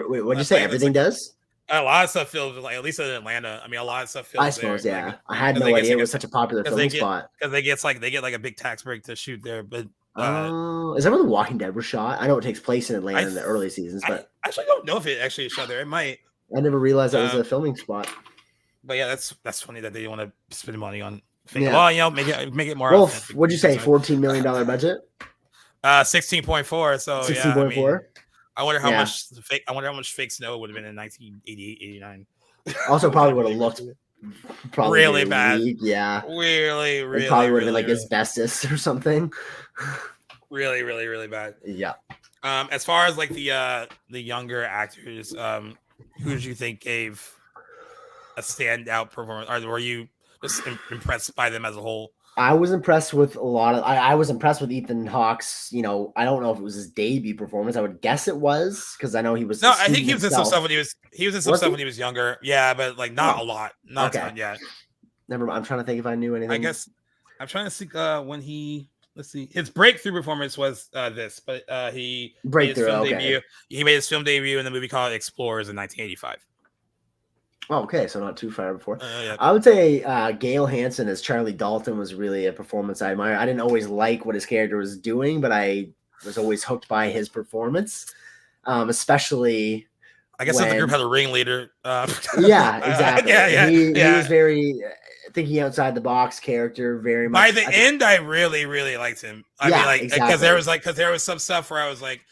[SPEAKER 7] Wait, what'd you say? Everything does?
[SPEAKER 8] A lot of stuff films, like at least in Atlanta. I mean, a lot of stuff films.
[SPEAKER 7] I suppose,
[SPEAKER 8] there.
[SPEAKER 7] yeah.
[SPEAKER 8] Like,
[SPEAKER 7] I had no idea it was such a popular film spot.
[SPEAKER 8] Because they get like a big tax break to shoot there. But
[SPEAKER 7] is that where The Walking Dead was shot? I know it takes place in Atlanta in the early seasons, but
[SPEAKER 8] I actually don't know if it actually shot there. It might.
[SPEAKER 7] I never realized that was a filming spot.
[SPEAKER 8] But yeah, that's funny that they want to spend money on. Well, make it more.
[SPEAKER 7] Well, what'd you say? $14 million budget.
[SPEAKER 8] 16.4. So
[SPEAKER 7] 16.4.
[SPEAKER 8] I wonder how much fake. I wonder how much fake snow would have been in 1988, 89.
[SPEAKER 7] Also, probably would have looked
[SPEAKER 8] really bad.
[SPEAKER 7] Yeah,
[SPEAKER 8] really.
[SPEAKER 7] It probably would have been like asbestos or something.
[SPEAKER 8] Really bad.
[SPEAKER 7] Yeah.
[SPEAKER 8] As far as like the younger actors, who did you think gave a standout performance? Or were you just impressed by them as a whole?
[SPEAKER 7] I was impressed with a lot of. I was impressed with Ethan Hawke's. I don't know if it was his debut performance. I would guess it was because I know he was.
[SPEAKER 8] No, I think he was in some stuff when he was. He was in some stuff when he was younger. Yeah, but like not a lot. Not a ton yet.
[SPEAKER 7] Never mind. I'm trying to think if I knew anything.
[SPEAKER 8] I guess I'm trying to see when he. Let's see. His breakthrough performance was this, but he made his film debut. He made his film debut in the movie called Explorers in 1985.
[SPEAKER 7] Oh, okay, so not too far before.
[SPEAKER 8] Yeah.
[SPEAKER 7] I would say Gale Hansen as Charlie Dalton was really a performance I admire. I didn't always like what his character was doing, but I was always hooked by his performance, especially.
[SPEAKER 8] I guess the group had a ringleader.
[SPEAKER 7] Yeah, exactly. He was very thinking outside the box character. Very much.
[SPEAKER 8] By the end, I really liked him. I mean, because there was some stuff where I was like,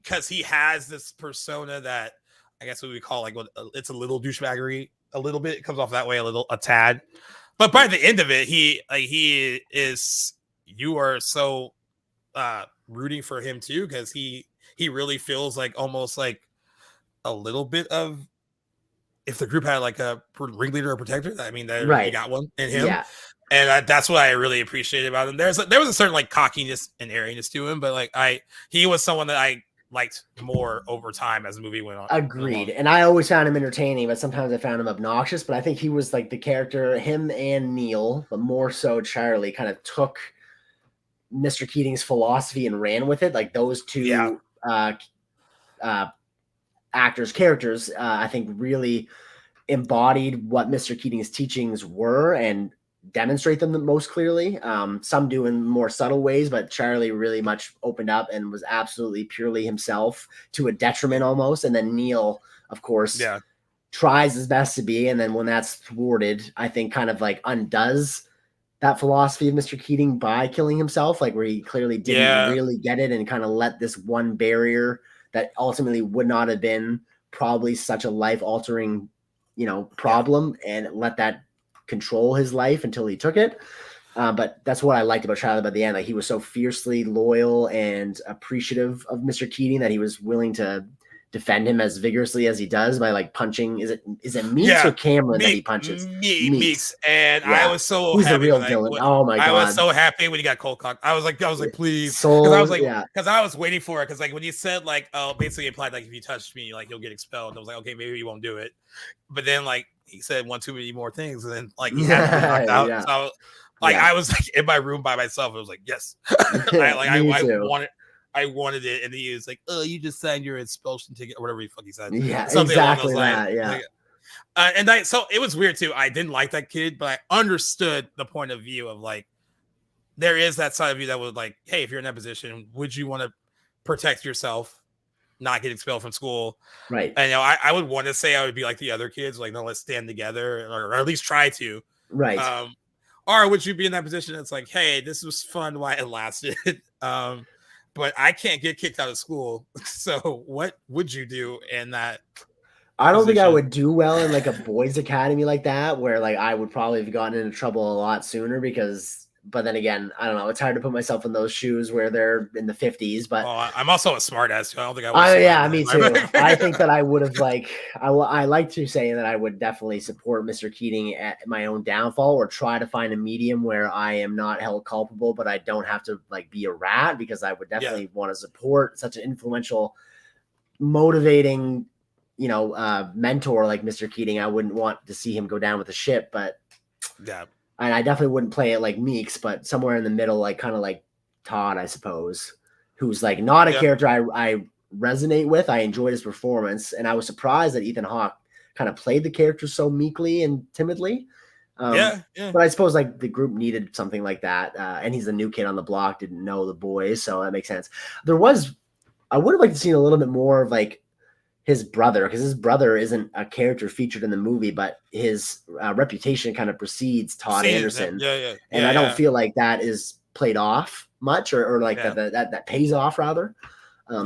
[SPEAKER 8] because he has this persona that. I guess what we call it's a little douchebaggery, a little bit. It comes off that way, a tad. But by the end of it, he is. You are so rooting for him too, because he really feels like almost like a little bit of if the group had like a ringleader or protector. I mean, they really got one in him. Yeah. And that's what I really appreciated about him. There was a certain like cockiness and airiness to him, but he was someone that I liked more over time as the movie went on.
[SPEAKER 7] Agreed. And I always found him entertaining, but sometimes I found him obnoxious. But I think he was like the character, him and Neil, but more so Charlie, kind of took Mr. Keating's philosophy and ran with it. Like those two actors, characters, I think really embodied what Mr. Keating's teachings were and demonstrate them the most clearly. Some do in more subtle ways, but Charlie really much opened up and was absolutely purely himself to a detriment almost. And then Neil, of course, tries his best to be. And then when that's thwarted, I think kind of like undoes that philosophy of Mr. Keating by killing himself, like where he clearly didn't really get it and kind of let this one barrier that ultimately would not have been probably such a life-altering, problem and let that control his life until he took it. But that's what I liked about Charlie by the end. Like he was so fiercely loyal and appreciative of Mr. Keating that he was willing to defend him as vigorously as he does by like punching. Is it Meeks or Cameron that he punches?
[SPEAKER 8] Meeks. And I was so
[SPEAKER 7] He's
[SPEAKER 8] happy.
[SPEAKER 7] A real villain. Oh my god.
[SPEAKER 8] I was so happy when he got cold cocked. I was like, please. Because I was like, because I was waiting for it. Because like when you said like, basically implied like if you touch me, like you'll get expelled. I was like, okay, maybe he won't do it. But then like he said one too many more things, and then like he had to knocked out. Yeah. So I was like in my room by myself. I was like, yes. I wanted it, and he was like, "Oh, you just signed your expulsion ticket, or whatever the fuck he said."
[SPEAKER 7] Yeah, something exactly that. Yeah,
[SPEAKER 8] so it was weird too. I didn't like that kid, but I understood the point of view of like, there is that side of you that would like, hey, if you're in that position, would you want to protect yourself, not get expelled from school?
[SPEAKER 7] Right.
[SPEAKER 8] And I would want to say I would be like the other kids, like, no, let's stand together, or at least try to.
[SPEAKER 7] Right.
[SPEAKER 8] Or would you be in that position? It's like, hey, this was fun while it lasted. But I can't get kicked out of school. So what would you do in that
[SPEAKER 7] I don't think I
[SPEAKER 8] position.
[SPEAKER 7] would do well in like a boys' academy like that, where like I would probably have gotten into trouble a lot sooner but then again, I don't know. It's hard to put myself in those shoes where they're in the 50s, but
[SPEAKER 8] I'm also a smart ass. So I don't think I would.
[SPEAKER 7] yeah, me too. I think that I would have I like to say that I would definitely support Mr. Keating at my own downfall, or try to find a medium where I am not held culpable, but I don't have to like be a rat, because I would definitely want to support such an influential, motivating, mentor like Mr. Keating. I wouldn't want to see him go down with the ship, but
[SPEAKER 8] yeah.
[SPEAKER 7] And I definitely wouldn't play it like Meeks, but somewhere in the middle, like kind of like Todd, I suppose, who's like not a character I resonate with. I enjoyed his performance, and I was surprised that Ethan Hawke kind of played the character so meekly and timidly. But I suppose like the group needed something like that, and he's a new kid on the block, didn't know the boys, so that makes sense. I would have liked to see a little bit more of like his brother, because his brother isn't a character featured in the movie, but his reputation kind of precedes Todd Anderson. And I don't feel like that is played off much, or like that pays off rather.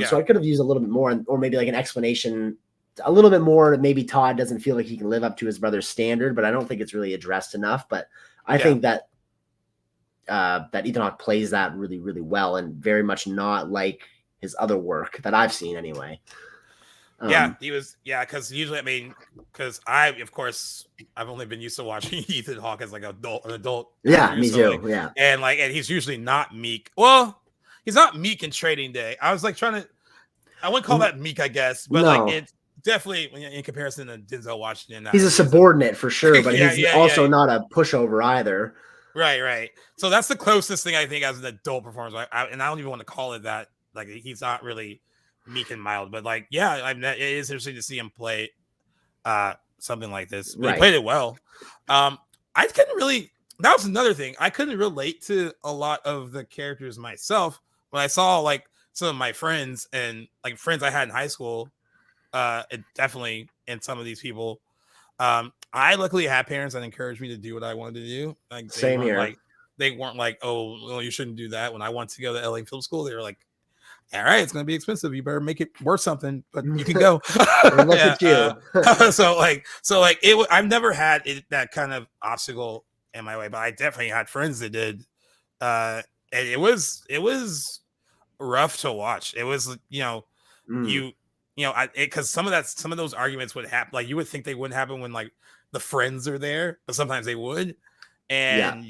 [SPEAKER 7] So I could have used a little bit more, or maybe like an explanation a little bit more. Maybe Todd doesn't feel like he can live up to his brother's standard, but I don't think it's really addressed enough. But I think that that Ethan Hawke plays that really, really well, and very much not like his other work that I've seen anyway.
[SPEAKER 8] He was, because usually, because I've only been used to watching Ethan Hawke as like an adult.
[SPEAKER 7] Yeah, me too.
[SPEAKER 8] And he's usually not meek. Well, he's not meek in Trading Day. I was like I wouldn't call that meek, I guess, but like it's definitely in comparison to Denzel Washington.
[SPEAKER 7] He's a subordinate for sure, but he's also not a pushover either.
[SPEAKER 8] Right. So that's the closest thing I think as an adult performance. And I don't even want to call it that. Like he's not really meek and mild, but like, it is interesting to see him play something like this. But he played it well. I couldn't really, that was another thing. I couldn't relate to a lot of the characters myself. When I saw like some of my friends and like friends I had in high school, it definitely, and some of these people, I luckily had parents that encouraged me to do what I wanted to do. Like
[SPEAKER 7] same here.
[SPEAKER 8] They weren't like, oh, well, you shouldn't do that. When I wanted to go to LA Film School, they were like, all right, it's going to be expensive. You better make it worth something, but you can go.
[SPEAKER 7] Look at you.
[SPEAKER 8] I've never had that kind of obstacle in my way, but I definitely had friends that did. And it was rough to watch. It was, because some of those arguments would happen. Like you would think they wouldn't happen when like the friends are there, but sometimes they would. And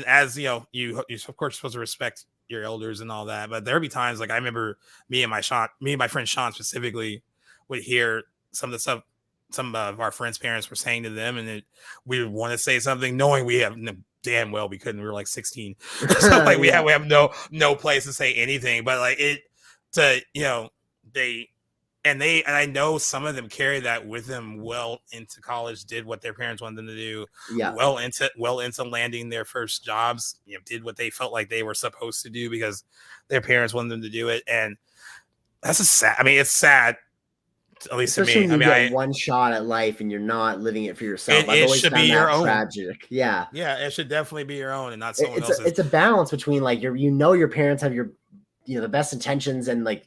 [SPEAKER 8] as you of course supposed to respect your elders and all that, but there'd be times like I remember me and my friend Sean specifically would hear some of the stuff some of our friends' parents were saying to them, and we would want to say something knowing we have damn well we couldn't. We were like 16, so like we have no place to say anything, but like I know some of them carry that with them well into college, did what their parents wanted them to do, well into landing their first jobs, did what they felt like they were supposed to do because their parents wanted them to do it. And that's it's sad, at least
[SPEAKER 7] especially
[SPEAKER 8] to me.
[SPEAKER 7] When you get one shot at life and you're not living it for yourself.
[SPEAKER 8] It should be your own.
[SPEAKER 7] Tragic. Yeah,
[SPEAKER 8] it should definitely be your own and not someone else's.
[SPEAKER 7] It's a balance between like your parents have your the best intentions and like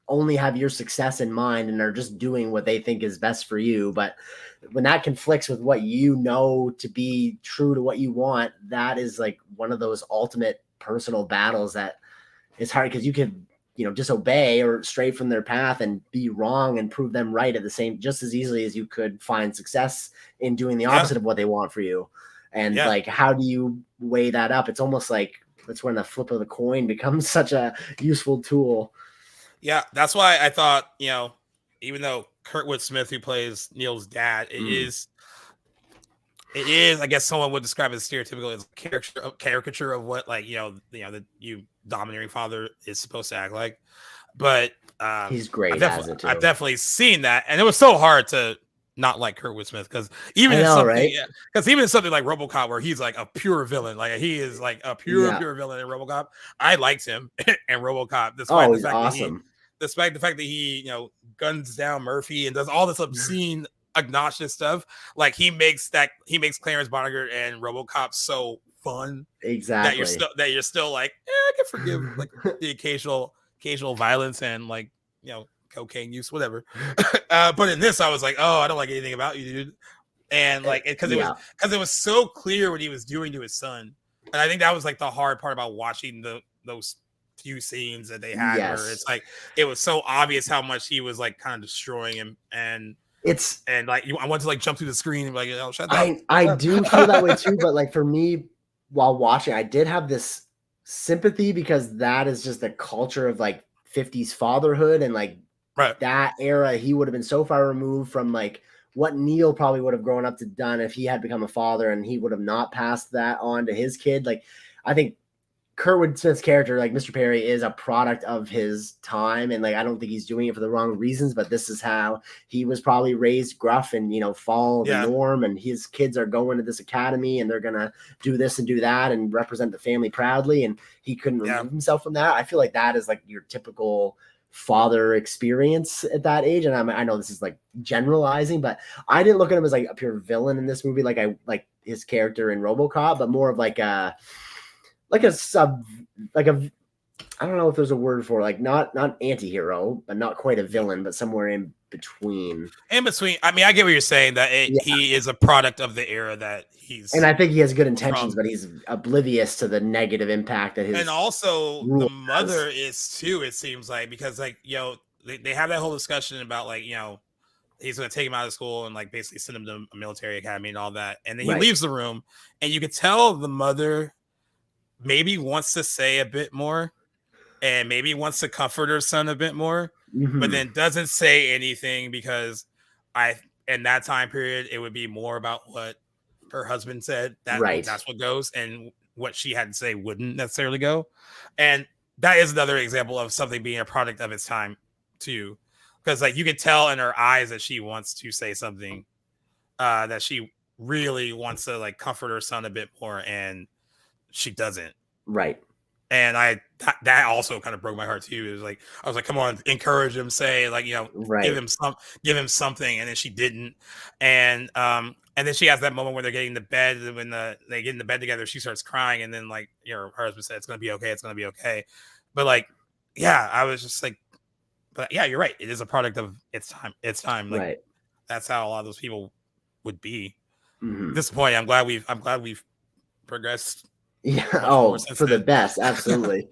[SPEAKER 7] only have your success in mind and are just doing what they think is best for you. But when that conflicts with what you know to be true to what you want, that is like one of those ultimate personal battles that is hard, because you could, disobey or stray from their path and be wrong and prove them right at the same, just as easily as you could find success in doing the opposite of what they want for you. And like, how do you weigh that up? It's almost like that's when the flip of the coin becomes such a useful tool.
[SPEAKER 8] Yeah, that's why I thought, even though Kurtwood Smith, who plays Neil's dad, it is, I guess someone would describe it as stereotypical, as caricature of what, like, the domineering father is supposed to act like. But
[SPEAKER 7] he's great.
[SPEAKER 8] I've definitely seen that, and it was so hard to not like Kurtwood Smith, because even in something like RoboCop, where he's like a pure villain, like he is like a pure villain in RoboCop, I liked him in RoboCop, despite the fact
[SPEAKER 7] awesome.
[SPEAKER 8] Despite the fact that he, guns down Murphy and does all this obscene, obnoxious stuff. Like he makes Clarence Bonniger and RoboCop so fun,
[SPEAKER 7] exactly,
[SPEAKER 8] that you're still like, I can forgive like the occasional violence and like cocaine use, whatever. But in this, I was like, oh, I don't like anything about you, dude. And like, because it was so clear what he was doing to his son. And I think that was like the hard part about watching those few scenes that they had, where it's like it was so obvious how much he was like kind of destroying him, and like I want to like jump through the screen and be like, oh, shut up.
[SPEAKER 7] I do feel that way too, but like for me, while watching, I did have this sympathy because that is just the culture of like 50s fatherhood, and like that era, he would have been so far removed from like what Neil probably would have grown up to done if he had become a father, and he would have not passed that on to his kid. Like, I think Kurtwood Smith's character, like Mr. Perry, is a product of his time, and like I don't think he's doing it for the wrong reasons, but this is how he was probably raised, gruff and, you know, follow the norm, and his kids are going to this academy and they're gonna do this and do that and represent the family proudly, and he couldn't remove himself from that. I feel like that is like your typical father experience at that age, and I know this is like generalizing, but I didn't look at him as like a pure villain in this movie, like I like his character in RoboCop, but more of like a I don't know if there's a word for like not anti-hero, but not quite a villain, but somewhere in between. I
[SPEAKER 8] mean, I get what you're saying, that he is a product of the era that he's,
[SPEAKER 7] and I think he has good intentions, but he's oblivious to the negative impact that his,
[SPEAKER 8] and also the mother is too, it seems like, because like, you know, they have that whole discussion about like, you know, he's going to take him out of school and like basically send him to a military academy and all that, and then he leaves the room, and you could tell the mother maybe wants to say a bit more and maybe wants to comfort her son a bit more, but then doesn't say anything, because in that time period, it would be more about what her husband said. That's what goes, and what she had to say wouldn't necessarily go. And that is another example of something being a product of its time too, because like you can tell in her eyes that she wants to say something, that she really wants to like comfort her son a bit more, and she doesn't.
[SPEAKER 7] Right.
[SPEAKER 8] And that also kind of broke my heart too. It was like, I was like, come on, encourage him, say like, you know, give him something. And then she didn't. And then she has that moment where they're getting to bed, and when they get in the bed together, she starts crying, and then like, you know, her husband said, it's gonna be okay. But like, yeah, I was just like, but yeah, you're right. It is a product of its time. Like, that's how a lot of those people would be. Disappointing. I'm glad we've progressed.
[SPEAKER 7] Yeah. Oh, for the best. Absolutely.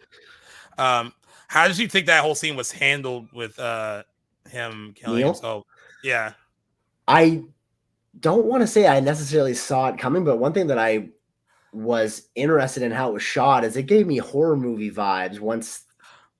[SPEAKER 8] How did you think that whole scene was handled with him killing himself? Yeah.
[SPEAKER 7] I don't want to say I necessarily saw it coming, but one thing that I was interested in how it was shot is it gave me horror movie vibes once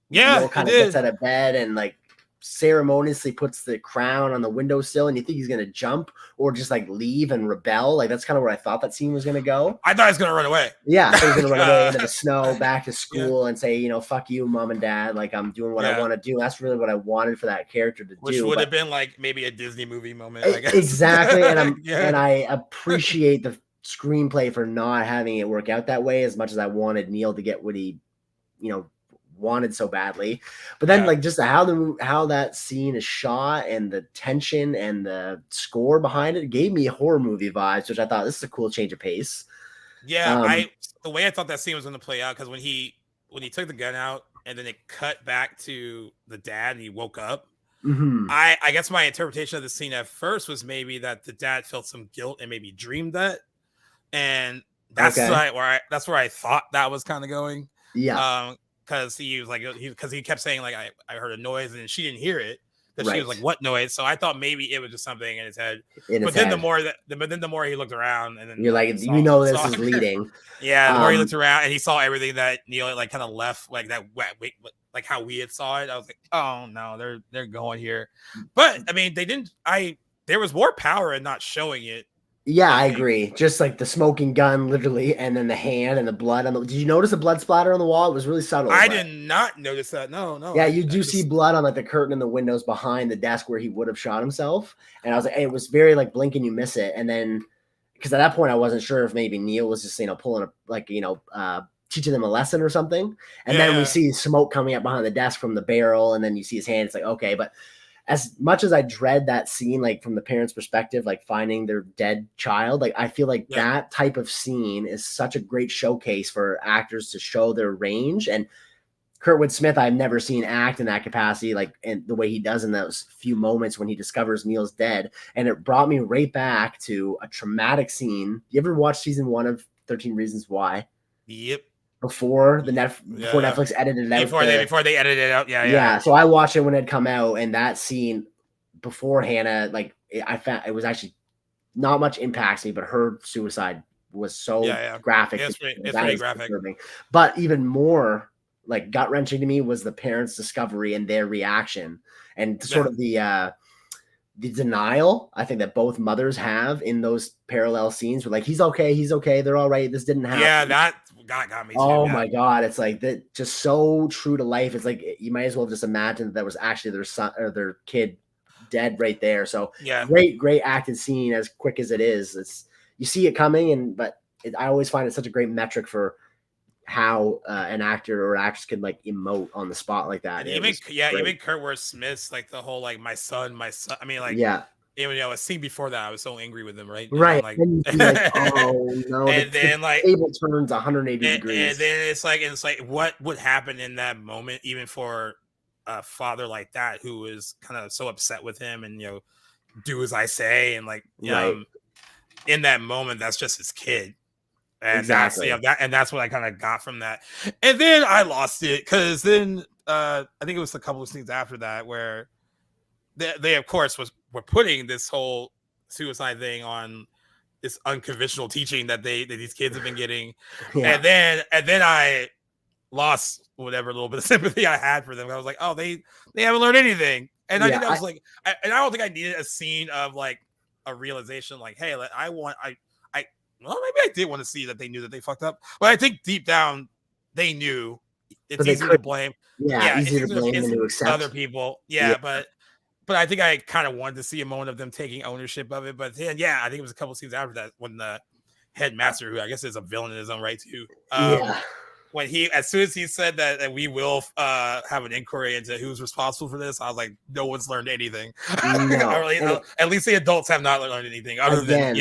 [SPEAKER 7] Neil kind of gets out of bed and like ceremoniously puts the crown on the windowsill, and you think he's gonna jump or just like leave and rebel. Like that's kind of where I thought that scene was gonna go.
[SPEAKER 8] I thought he was gonna run away.
[SPEAKER 7] Yeah, he was gonna run away into the snow, back to school, and say, you know, fuck you, mom and dad. Like I'm doing what I want to do. That's really what I wanted for that character to do.
[SPEAKER 8] Which would have been like maybe a Disney movie moment, I guess.
[SPEAKER 7] Exactly, and and I appreciate the screenplay for not having it work out that way, as much as I wanted Neil to get what he, you know, wanted so badly. But then like just how that scene is shot and the tension and the score behind it gave me horror movie vibes, which I thought, this is a cool change of pace.
[SPEAKER 8] The way I thought that scene was going to play out, because when he took the gun out and then it cut back to the dad and he woke up, I guess my interpretation of the scene at first was maybe that the dad felt some guilt and maybe dreamed that, and that's that's where I thought that was kind of going. Because he was like, because he kept saying like, I heard a noise, and she didn't hear it, because she was like, what noise? So I thought maybe it was just something in his head. The more he looked around, and then
[SPEAKER 7] you're like, this is leading.
[SPEAKER 8] The more he looked around and he saw everything that Neil like kind of left, like that like how we had saw it. I was like, oh no, they're going here. But I mean, there was more power in not showing it.
[SPEAKER 7] Yeah, I agree. Just like the smoking gun, literally, and then the hand and the blood on the. Did you notice the blood splatter on the wall? It was really subtle.
[SPEAKER 8] I did not notice that. No.
[SPEAKER 7] Yeah, you do see blood on like the curtain and the windows behind the desk where he would have shot himself. And I was like, it was very like blink and you miss it. And then, because at that point I wasn't sure if maybe Neil was just pulling teaching them a lesson or something. And then we see smoke coming up behind the desk from the barrel, and then you see his hand. It's like, okay, but. As much as I dread that scene, like from the parents' perspective, like finding their dead child, like I feel like that type of scene is such a great showcase for actors to show their range. And Kurtwood Smith, I've never seen act in that capacity, like in the way he does in those few moments when he discovers Neil's dead. And it brought me right back to a traumatic scene. You ever watch season 1 of 13 Reasons Why?
[SPEAKER 8] Yep.
[SPEAKER 7] Before Netflix edited it out.
[SPEAKER 8] Before they edited it out. Yeah.
[SPEAKER 7] So I watched it when it had come out, and that scene before Hannah, like I found it was actually not much impacts me, but her suicide was so graphic.
[SPEAKER 8] It's pretty graphic.
[SPEAKER 7] Disturbing. But even more like gut wrenching to me was the parents' discovery and their reaction, and sort of the denial I think that both mothers have in those parallel scenes. Where like he's okay, they're all right. This didn't happen.
[SPEAKER 8] Yeah, that got me.
[SPEAKER 7] Oh my god, it's like that, just so true to life. It's like you might as well just imagine that was actually their son or their kid dead right there. So great acted scene, as quick as it is. It's you see it coming, but I always find it such a great metric for how an actor or actress can like emote on the spot like that.
[SPEAKER 8] Even Kurtwood Smith's like the whole like my son. I mean, like even a scene before that, I was so angry with him, right?
[SPEAKER 7] Right.
[SPEAKER 8] Like,
[SPEAKER 7] oh no.
[SPEAKER 8] And then like
[SPEAKER 7] table turns 180 degrees.
[SPEAKER 8] And then it's like what would happen in that moment, even for a father like that who is kind of so upset with him and do as I say, and like in that moment, that's just his kid. And
[SPEAKER 7] exactly.
[SPEAKER 8] That's what I kind of got from that. And then I lost it because then I think it was a couple of scenes after that where they of course were putting this whole suicide thing on this unconventional teaching that these kids have been getting. And then I lost whatever little bit of sympathy I had for them. I was like, oh, they haven't learned anything. And I think that was like, I don't think I needed a scene of like a realization like, hey, like, well, maybe I did want to see that they knew that they fucked up, but I think deep down they knew. It's easy to blame.
[SPEAKER 7] Yeah, easier to blame than to accept
[SPEAKER 8] other people. Yeah, but I think I kind of wanted to see a moment of them taking ownership of it. But then, I think it was a couple scenes after that when the headmaster, who I guess is a villain in his own right too, when as soon as he said that we will have an inquiry into who's responsible for this, I was like, no one's learned anything. No. At least the adults have not learned anything other than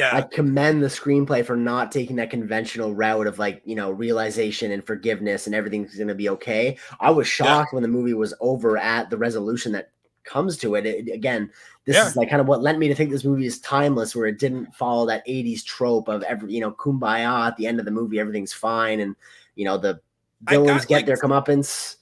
[SPEAKER 8] I
[SPEAKER 7] commend the screenplay for not taking that conventional route of like, realization and forgiveness and everything's going to be okay. I was shocked when the movie was over at the resolution that comes to it. This is like kind of what led me to think this movie is timeless, where it didn't follow that 80s trope of kumbaya at the end of the movie, everything's fine. And, the villains get their comeuppance.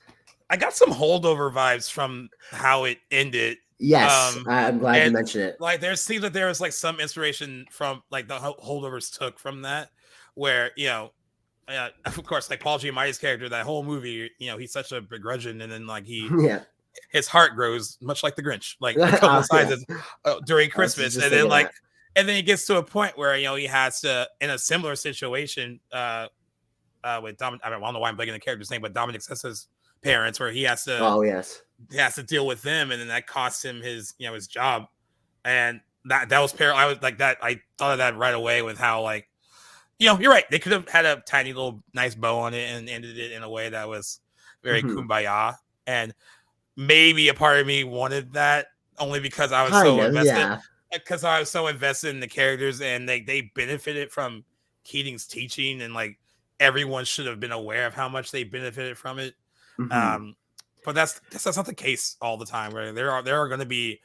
[SPEAKER 8] I got some holdover vibes from how it ended.
[SPEAKER 7] Yes, I'm glad you mentioned it.
[SPEAKER 8] Like, there seems that there was like some inspiration from like the holdovers took from that, where of course, like Paul Giamatti's character, that whole movie, he's such a begrudging, and then like his heart grows much like the Grinch, like a couple of sizes during Christmas, and then like, and then he gets to a point where he has to, in a similar situation with Dominic. I don't know why I'm blanking the character's name, but Dominic Sessa's parents, where he has to. He has to deal with them, and then that costs him his his job, and that was I was like that. I thought of that right away with how like you're right. They could have had a tiny little nice bow on it and ended it in a way that was very kumbaya, and maybe a part of me wanted that only because I was invested. Because I was so invested in the characters, and they benefited from Keating's teaching, and like everyone should have been aware of how much they benefited from it. But that's not the case all the time. Right? There are going to be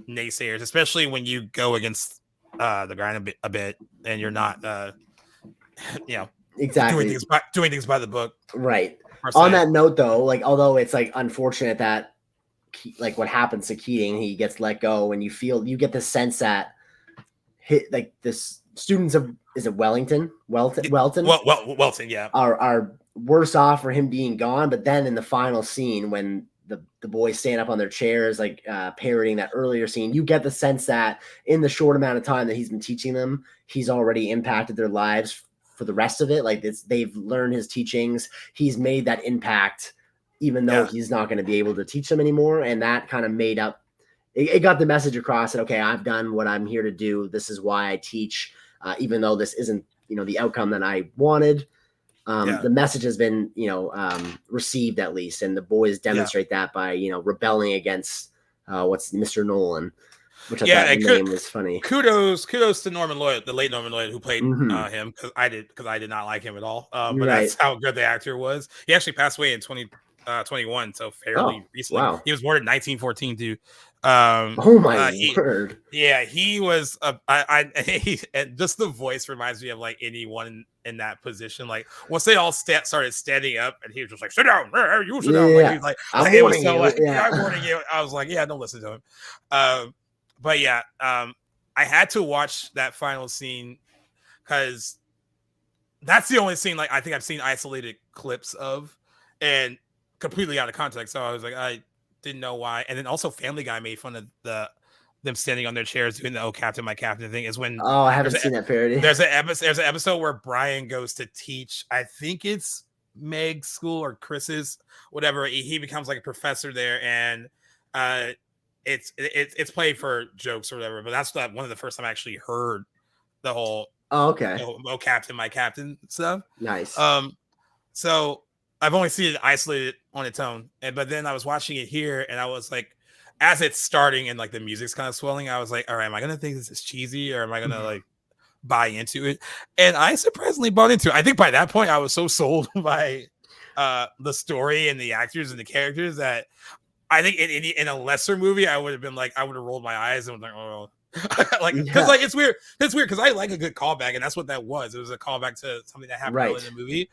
[SPEAKER 8] naysayers, especially when you go against the grind a bit, and you're not,
[SPEAKER 7] exactly
[SPEAKER 8] doing things by the book.
[SPEAKER 7] Right. On that note, though, like although it's like unfortunate that like what happens to Keating, he gets let go, and you get the sense that like this students of Welton, are worse off for him being gone. But then in the final scene, when the boys stand up on their chairs, like parroting that earlier scene, you get the sense that in the short amount of time that he's been teaching them, he's already impacted their lives for the rest of it. Like they've learned his teachings. He's made that impact, even though he's not going to be able to teach them anymore. And that kind of made up, it got the message across that, okay, I've done what I'm here to do. This is why I teach, even though this isn't, the outcome that I wanted. The message has been, received at least, and the boys demonstrate that by, rebelling against what's Mr. Nolan, which I thought the name was funny.
[SPEAKER 8] Kudos to Norman Lloyd, the late Norman Lloyd, who played him, because I did not like him at all. But that's how good the actor was. He actually passed away in 21, so fairly recently.
[SPEAKER 7] Wow.
[SPEAKER 8] He was born in 1914 too.
[SPEAKER 7] Oh my word!
[SPEAKER 8] Yeah, he was. And just the voice reminds me of like anyone in that position. Like once they all started standing up, and he was just like, "Sit down, you sit down." Like, he was like,
[SPEAKER 7] I'm
[SPEAKER 8] it was so
[SPEAKER 7] warning
[SPEAKER 8] like,
[SPEAKER 7] you.
[SPEAKER 8] I'm warning you. I was like, yeah, don't listen to him. But yeah, I had to watch that final scene because that's the only scene like I think I've seen isolated clips of, and completely out of context. So I was like, I didn't know why. And then also Family Guy made fun of them standing on their chairs doing the "Oh Captain, My Captain" thing. Is when
[SPEAKER 7] I haven't seen that parody.
[SPEAKER 8] There's an episode where Brian goes to teach. I think it's Meg's school or Chris's, whatever. He becomes like a professor there, and it's played for jokes or whatever. But that's one of the first time I actually heard the whole "Oh Captain, My Captain" stuff.
[SPEAKER 7] Nice.
[SPEAKER 8] So I've only seen it isolated on its own, but then I was watching it here, and I was like, as it's starting and like the music's kind of swelling, I was like, all right, am I gonna think this is cheesy, or am I gonna like buy into it? And I surprisingly bought into it. I think by that point I was so sold by the story and the actors and the characters that I think in a lesser movie I would have been like, I would have rolled my eyes and was like, oh. Like because like it's weird because I like a good callback, and that's what that was. It was a callback to something that happened early in the movie.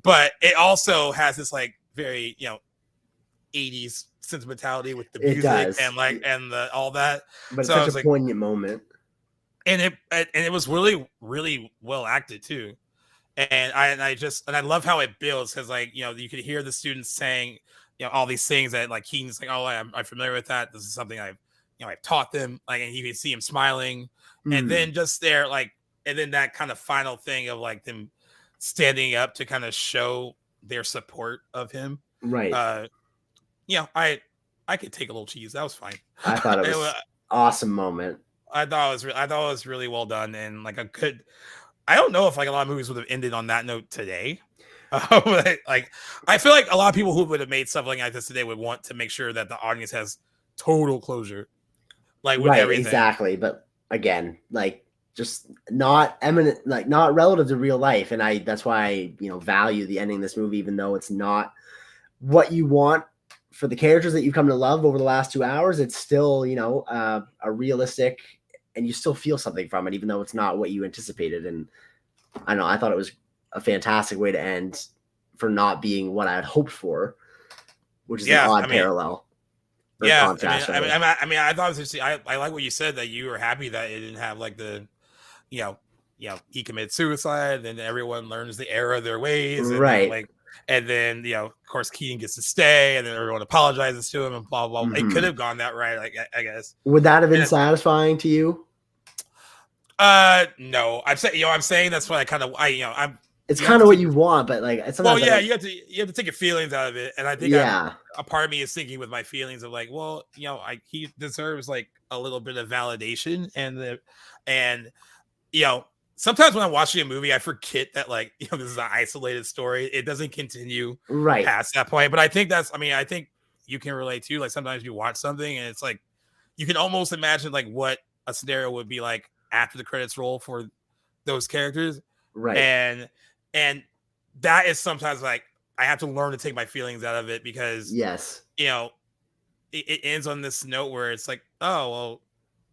[SPEAKER 8] But it also has this like very 80s sentimentality with the music and like and the all that.
[SPEAKER 7] But it's such a poignant moment,
[SPEAKER 8] and it was really really well acted too. And I love how it builds because like you could hear the students saying all these things that like Keating's like, oh, I'm familiar with that. This is something I've taught them. Like, and you can see him smiling, and then just there like, and then that kind of final thing of like them standing up to kind of show their support of him.
[SPEAKER 7] Right.
[SPEAKER 8] I could take a little cheese. That was fine.
[SPEAKER 7] I thought it was awesome moment.
[SPEAKER 8] I thought it was really well done, and like I don't know if like a lot of movies would have ended on that note today. But, like I feel like a lot of people who would have made something like this today would want to make sure that the audience has total closure. Like with everything.
[SPEAKER 7] Exactly. But again, like just not eminent, like not relative to real life. And that's why I, value the ending of this movie, even though it's not what you want for the characters that you've come to love over the last 2 hours. It's still, a realistic, and you still feel something from it, even though it's not what you anticipated. And I don't know, I thought it was a fantastic way to end for not being what I had hoped for, which is an odd parallel.
[SPEAKER 8] Yeah, I mean, I thought it was interesting. I like what you said, that you were happy that it didn't have like the, he committed suicide, and everyone learns the error of their ways, and
[SPEAKER 7] right?
[SPEAKER 8] And then of course Keating gets to stay, and then everyone apologizes to him, and blah blah. It could have gone that right, like I guess.
[SPEAKER 7] Would that have been satisfying to you?
[SPEAKER 8] No. I'm saying that's what I'm.
[SPEAKER 7] It's kind of what you want, but like it's
[SPEAKER 8] you have to take your feelings out of it, and I think a part of me is thinking with my feelings of like, well, he deserves like a little bit of validation, and sometimes when I'm watching a movie, I forget that like this is an isolated story. It doesn't continue past that point, but I think I think you can relate to, like sometimes you watch something and it's like you can almost imagine like what a scenario would be like after the credits roll for those characters,
[SPEAKER 7] right?
[SPEAKER 8] And that is sometimes like I have to learn to take my feelings out of it, because it ends on this note where it's like, oh well,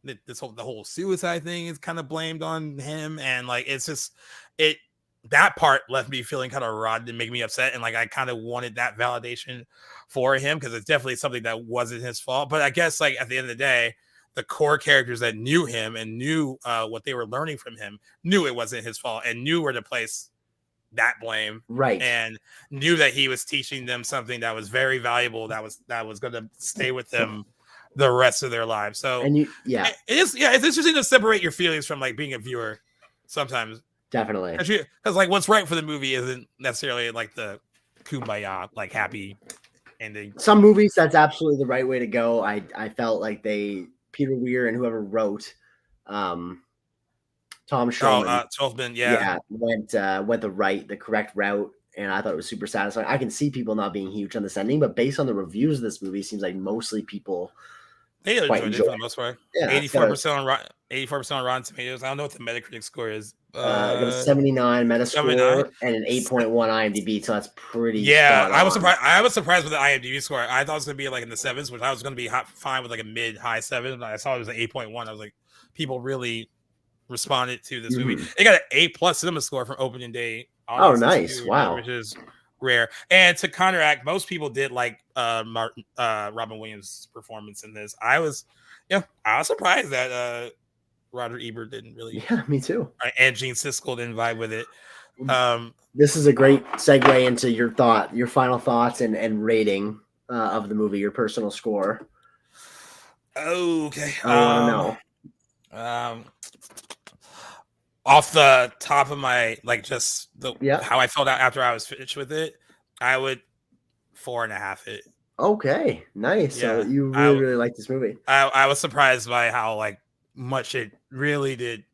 [SPEAKER 8] the whole suicide thing is kind of blamed on him, and like it's just that part left me feeling kind of rotten and make me upset, and like I kind of wanted that validation for him, because it's definitely something that wasn't his fault. But I guess like at the end of the day, the core characters that knew him and knew what they were learning from him knew it wasn't his fault, and knew where to place that blame,
[SPEAKER 7] right?
[SPEAKER 8] And knew that he was teaching them something that was very valuable, that was going to stay with them the rest of their lives. So it's interesting to separate your feelings from like being a viewer sometimes.
[SPEAKER 7] Definitely,
[SPEAKER 8] because like what's right for the movie isn't necessarily like the kumbaya like happy ending.
[SPEAKER 7] Some movies that's absolutely the right way to go. I felt like Peter Weir and whoever wrote Tom Schulman, went the correct route, and I thought it was super satisfying. I can see people not being huge on this ending, but based on the reviews of this movie, it seems like mostly people
[SPEAKER 8] enjoyed it for the most part. 84% on Rotten Tomatoes. I don't know what the Metacritic score is,
[SPEAKER 7] Got a 79
[SPEAKER 8] 79.
[SPEAKER 7] Metascore and an 8.1 IMDb, so that's pretty
[SPEAKER 8] Yeah,
[SPEAKER 7] spot
[SPEAKER 8] I was
[SPEAKER 7] on.
[SPEAKER 8] surprised. I was surprised with the IMDb score. I thought it was gonna be like in the sevens, which I was gonna be fine with like a mid-high 7. I saw it was an 8.1. I was like, people really responded to this movie. It got an A+ cinema score from opening day
[SPEAKER 7] Oh,
[SPEAKER 8] audiences
[SPEAKER 7] nice!
[SPEAKER 8] too,
[SPEAKER 7] Wow.
[SPEAKER 8] which is rare. And to counteract, most people did like Robin Williams' performance in this. I was surprised that Roger Ebert didn't really.
[SPEAKER 7] Yeah, me too.
[SPEAKER 8] And Gene Siskel didn't vibe with it.
[SPEAKER 7] This is a great segue into your final thoughts and rating of the movie, your personal score.
[SPEAKER 8] Okay.
[SPEAKER 7] I want to know.
[SPEAKER 8] Off the top of my just how I felt out after I was finished with it, I would 4.5 it.
[SPEAKER 7] Okay, nice. Yeah, so you really like this movie.
[SPEAKER 8] I was surprised by how much it really did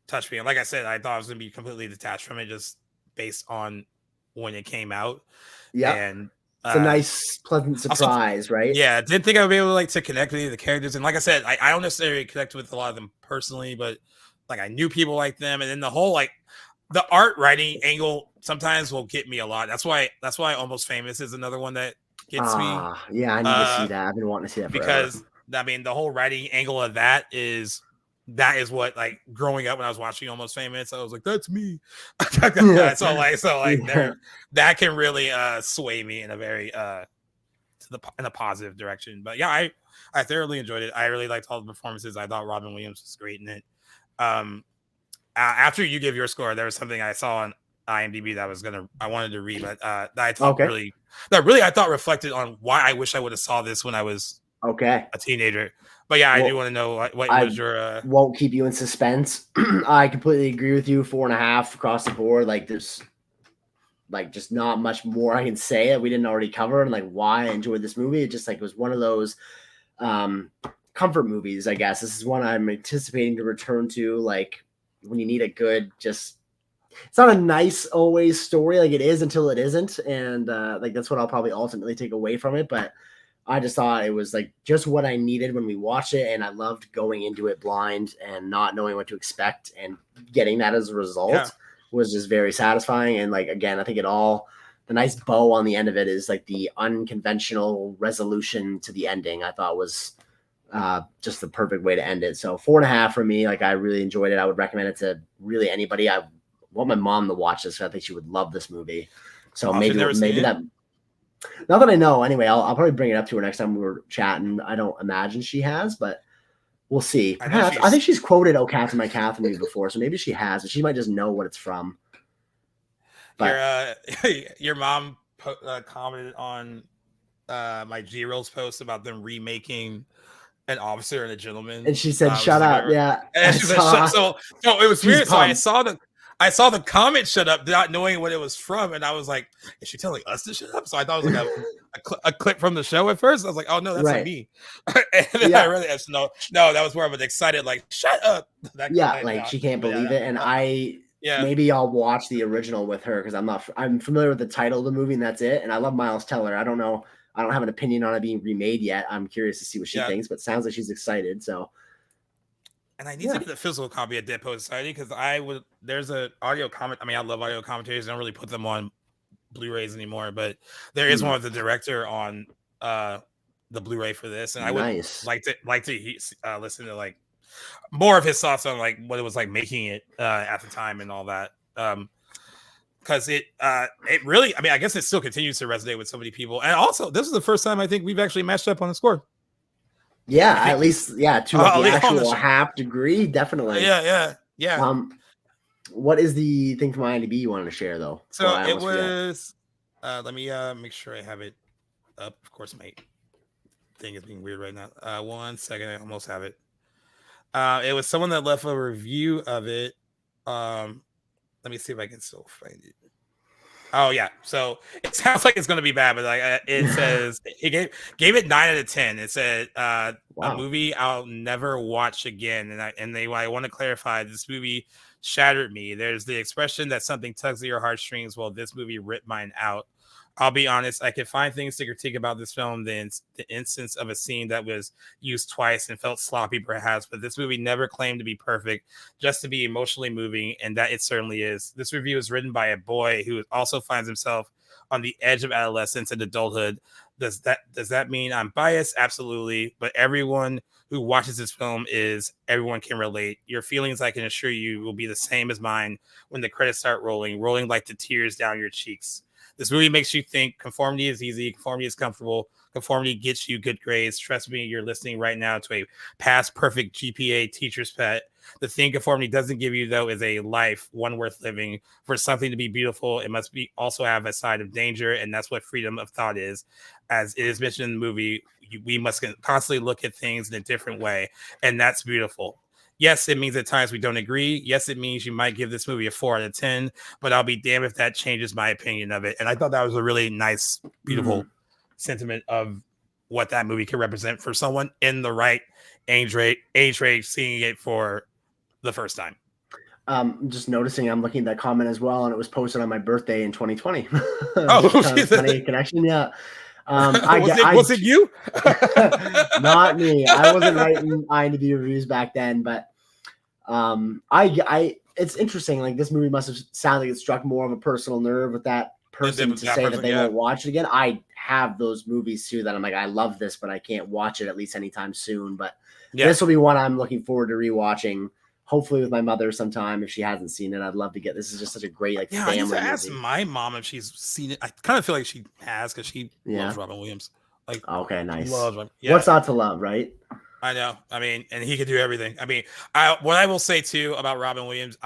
[SPEAKER 8] touch me. And like I said, I thought I was gonna be completely detached from it just based on when it came out.
[SPEAKER 7] Yeah, and it's a nice, pleasant surprise, also, right?
[SPEAKER 8] Yeah, didn't think I would be able to connect with any of the characters. And like I said, I don't necessarily connect with a lot of them personally, but I knew people like them. And then the whole the art writing angle sometimes will get me a lot. That's why Almost Famous is another one that gets me.
[SPEAKER 7] Yeah, I need to see that. I've been wanting to see that forever.
[SPEAKER 8] Because I mean, the whole writing angle of that is what growing up when I was watching Almost Famous, I was like, that's me. That can really sway me in a very in a positive direction. But yeah, I thoroughly enjoyed it. I really liked all the performances. I thought Robin Williams was great in it. After you give your score, there was something I saw on IMDb that I wanted to read, but that I thought I thought reflected on why I wish I would have saw this when I was a teenager. But yeah, I do want to know what was your.
[SPEAKER 7] Won't keep you in suspense. I completely agree with you. 4.5 across the board. There's just not much more I can say that we didn't already cover, and why I enjoyed this movie. It just it was one of those comfort movies, I guess. This is one I'm anticipating to return to, when you need a good, it's not a nice always story it is until it isn't, and that's what I'll probably ultimately take away from it. But I just thought it was just what I needed when we watched it, and I loved going into it blind and not knowing what to expect, and getting that as a result was just very satisfying. And again, I think the nice bow on the end of it is the unconventional resolution to the ending. I thought was just the perfect way to end it. So 4.5 for me. I really enjoyed it. I would recommend it to really anybody. I want my mom to watch this. I think she would love this movie. So maybe that. Not that I know. Anyway, I'll probably bring it up to her next time we're chatting. I don't imagine she has, but we'll see. I think she's quoted "Oh Catherine, My Catherine" before, so maybe she has, but she might just know what it's from.
[SPEAKER 8] But your mom commented on my G-Rolls post about them remaking An Officer and a Gentleman,
[SPEAKER 7] and she said, "Shut up!" Yeah,
[SPEAKER 8] and she said, so it was weird. Pumped. So I saw the comment "shut up," not knowing what it was from, and I was like, "Is she telling us to shut up?" So I thought it was a clip from the show at first. I was like, "Oh no, that's like me." And then I realized no, that was more of an excited "shut up."
[SPEAKER 7] She can't believe it, and maybe I'll watch the original with her because I'm familiar with the title of the movie and that's it. And I love Miles Teller. I don't know. I don't have an opinion on it being remade yet. I'm curious to see what she thinks, but it sounds like she's excited. So.
[SPEAKER 8] And I need to get the physical copy of Dead Poet Society because there's an audio comment. I mean, I love audio commentaries. I don't really put them on Blu-rays anymore, but there is one with the director on the Blu-ray for this. And I would like to listen to more of his thoughts on what it was making it at the time and all that. Because it really, I mean, I guess it still continues to resonate with so many people. And also, this is the first time I think we've actually matched up on the score.
[SPEAKER 7] Yeah, at least to the actual half degree, definitely.
[SPEAKER 8] Yeah.
[SPEAKER 7] What is the thing from IMDb you wanted to share though?
[SPEAKER 8] So it was. Let me make sure I have it up. Of course, my thing is being weird right now. 1 second, I almost have it. It was someone that left a review of it. Let me see if I can still find it. Oh yeah, so it sounds like it's going to be bad, but it says he gave it 9 out of 10. It said a movie I'll never watch again, and I want to clarify this movie shattered me. There's the expression that something tugs at your heartstrings. Well, this movie ripped mine out. I'll be honest, I could find things to critique about this film than the instance of a scene that was used twice and felt sloppy perhaps, but this movie never claimed to be perfect, just to be emotionally moving, and that it certainly is. This review is written by a boy who also finds himself on the edge of adolescence and adulthood. Does that mean I'm biased? Absolutely. But everyone who watches this film everyone can relate. Your feelings, I can assure you, will be the same as mine when the credits start rolling like the tears down your cheeks. This movie makes you think conformity is easy, conformity is comfortable, conformity gets you good grades. Trust me, you're listening right now to a past perfect GPA teacher's pet. The thing conformity doesn't give you, though, is a life, one worth living. For something to be beautiful, it must be also have a side of danger, and that's what freedom of thought is. As it is mentioned in the movie, we must constantly look at things in a different way, and that's beautiful. Yes, it means at times we don't agree. Yes, it means you might give this movie a 4 out of 10, but I'll be damned if that changes my opinion of it. And I thought that was a really nice, beautiful sentiment of what that movie can represent for someone in the right age range seeing it for the first time.
[SPEAKER 7] Just noticing, I'm looking at that comment as well, and it was posted on my birthday in 2020.
[SPEAKER 8] Funny
[SPEAKER 7] connection, yeah.
[SPEAKER 8] Was it you?
[SPEAKER 7] Not me. I wasn't writing IMDb reviews back then, but it's interesting. Like, this movie must have sounded like it struck more of a personal nerve with that person to say that they won't watch it again. I have those movies too that I'm like, I love this, but I can't watch it at least anytime soon. But this will be one I'm looking forward to rewatching. Hopefully with my mother sometime if she hasn't seen it. I'd love to get. This is just such a great family.
[SPEAKER 8] I need to ask
[SPEAKER 7] movie.
[SPEAKER 8] my mom if she's seen it. I kind of feel like she has because she loves Robin Williams. Like,
[SPEAKER 7] okay, nice.
[SPEAKER 8] What's
[SPEAKER 7] not to love, right?
[SPEAKER 8] I know. I mean, and he could do everything. I mean, what I will say too about Robin Williams,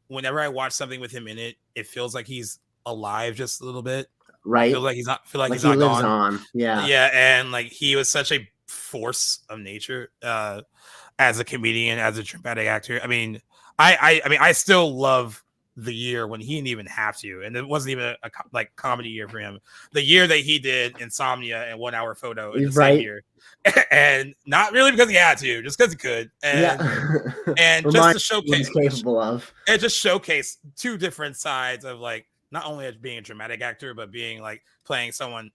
[SPEAKER 8] whenever I watch something with him in it, it feels like he's alive just a little bit.
[SPEAKER 7] Right.
[SPEAKER 8] Feels like he's not. Feel like he's
[SPEAKER 7] he
[SPEAKER 8] not
[SPEAKER 7] lives
[SPEAKER 8] gone.
[SPEAKER 7] On. Yeah.
[SPEAKER 8] Yeah, and like he was such a force of nature as a comedian, as a dramatic actor. I mean, I still love the year when he didn't even have to, and it wasn't even a comedy year for him. The year that he did Insomnia and 1 Hour Photo in the same year, and not really because he had to, just because he could, and and just to showcase
[SPEAKER 7] what he's capable of,
[SPEAKER 8] and just showcase two different sides of like not only as being a dramatic actor, but being like playing someone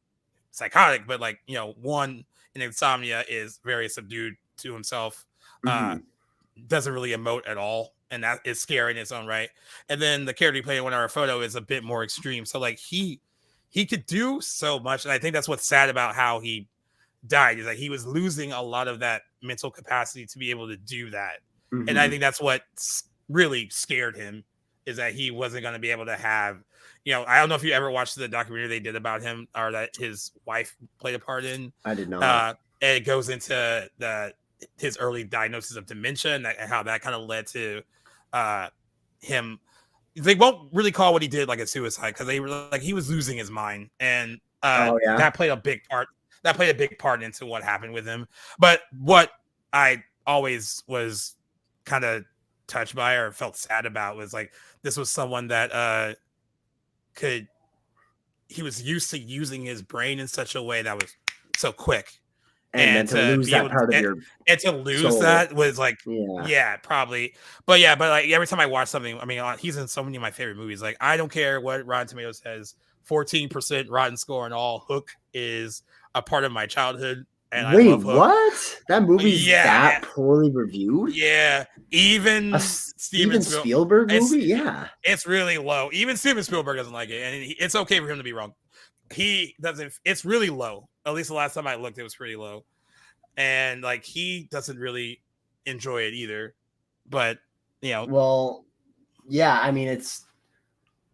[SPEAKER 8] psychotic, but like one in Insomnia is very subdued to himself, doesn't really emote at all. And that is scary in its own right. And then the character he played in 1 Hour Photo is a bit more extreme. So like he could do so much. And I think that's what's sad about how he died, is that he was losing a lot of that mental capacity to be able to do that. And I think that's what really scared him, is that he wasn't going to be able to have, I don't know if you ever watched the documentary they did about him, or that his wife played a part in.
[SPEAKER 7] I did not.
[SPEAKER 8] And it goes into his early diagnosis of dementia and how that kind of led to him. They won't really call what he did like a suicide, because they were like, he was losing his mind, and that played a big part. That played a big part into what happened with him. But what I always was kind of touched by or felt sad about was like, this was someone that he was used to using his brain in such a way that was so quick. And to lose that part of your and to lose soul. That was like, probably. But like every time I watch something, I mean, he's in so many of my favorite movies. Like, I don't care what Rotten Tomatoes says, 14% Rotten score and all. Hook is a part of my childhood. And I love Hook.
[SPEAKER 7] What? That movie's that poorly reviewed?
[SPEAKER 8] Yeah. Even
[SPEAKER 7] Steven Spielberg movie? Yeah.
[SPEAKER 8] It's really low. Even Steven Spielberg doesn't like it. And it's okay for him to be wrong. He doesn't. It's really low. At least the last time I looked, it was pretty low. And like, he doesn't really enjoy it either. But,
[SPEAKER 7] well, yeah, I mean, it's